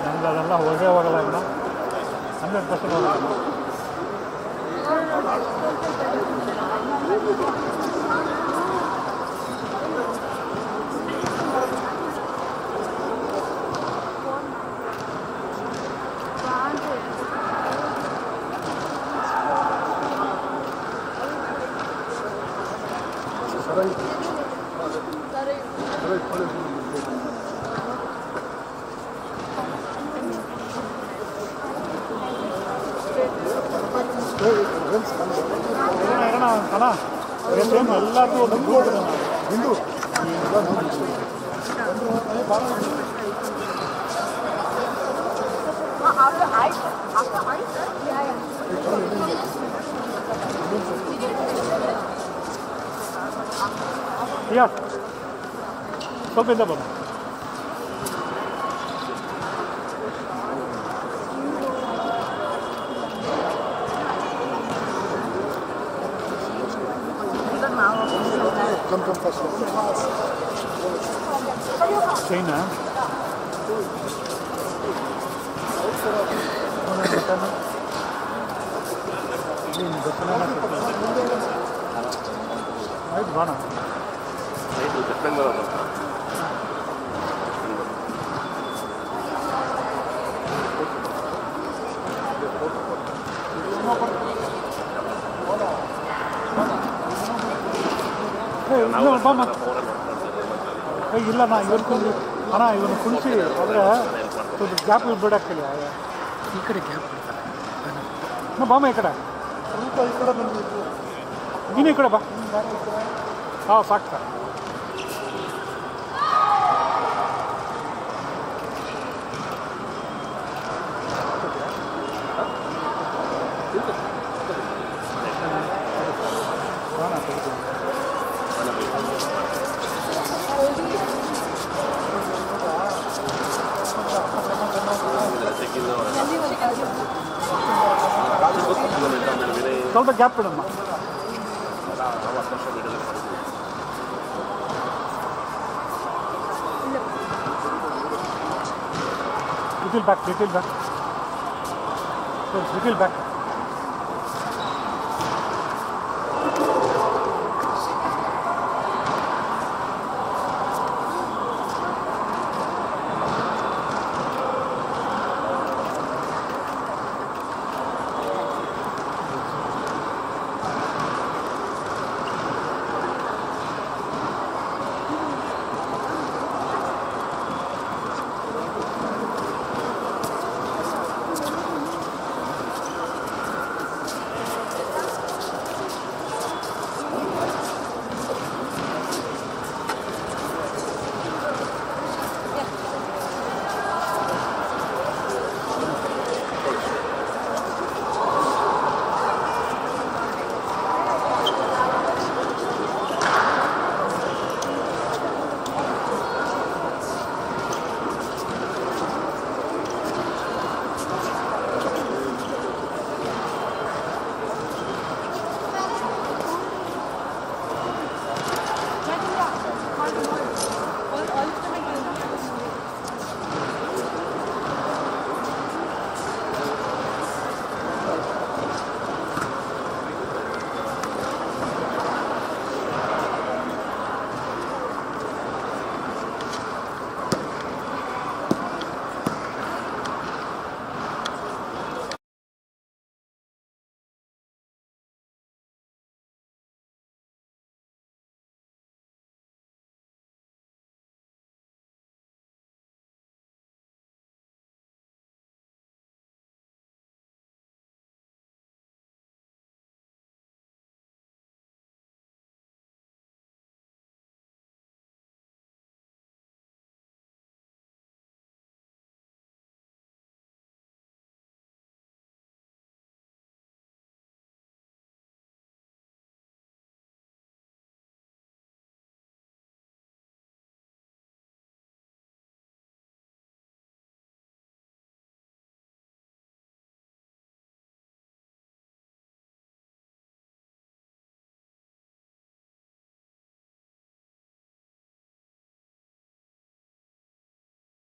ನಮ್ಗೆ ಅದೆಲ್ಲ ಹೋಗೇ ಹೋಗಲ್ಲ ಇನ್ನು 100% ಹೋಗಲ್ಲ. ಅಣ್ಣ ಸೇಮ್ ಎಲ್ಲರಿಗೂ ಒಂದು ಹಿಂದೂ ಯಾ ಸ್ವಲ್ಪ ಇಂದ ಬರೋಣ. ಚೈನಾ ಆಯ್ತು ಬಾಣ ಇಲ್ಲ ನಾ ಇವತ್ತು ಅಣ್ಣ ಇವನು ಕುಣಿಸಿ ಆದರೆ ಸ್ವಲ್ಪ ಗ್ಯಾಪ್ ಬಿಡಾಕ್ತಿಲ್ಲ ಈ ಕಡೆ ಗ್ಯಾಪ್ ಬಿಡ್ತಾರೆ ಬಾಮ ಈ ಕಡೆ ಸ್ವಲ್ಪ ಈ ಕಡೆ ಬಂದು ನೀನು ಈ ಕಡೆ ಬಾ ಹಾಂ ಸಾಕು ಸರ್ ಸ್ವಲ್ಪ ಗ್ಯಾಪ್ ಬಿಡಮ್ಮ little back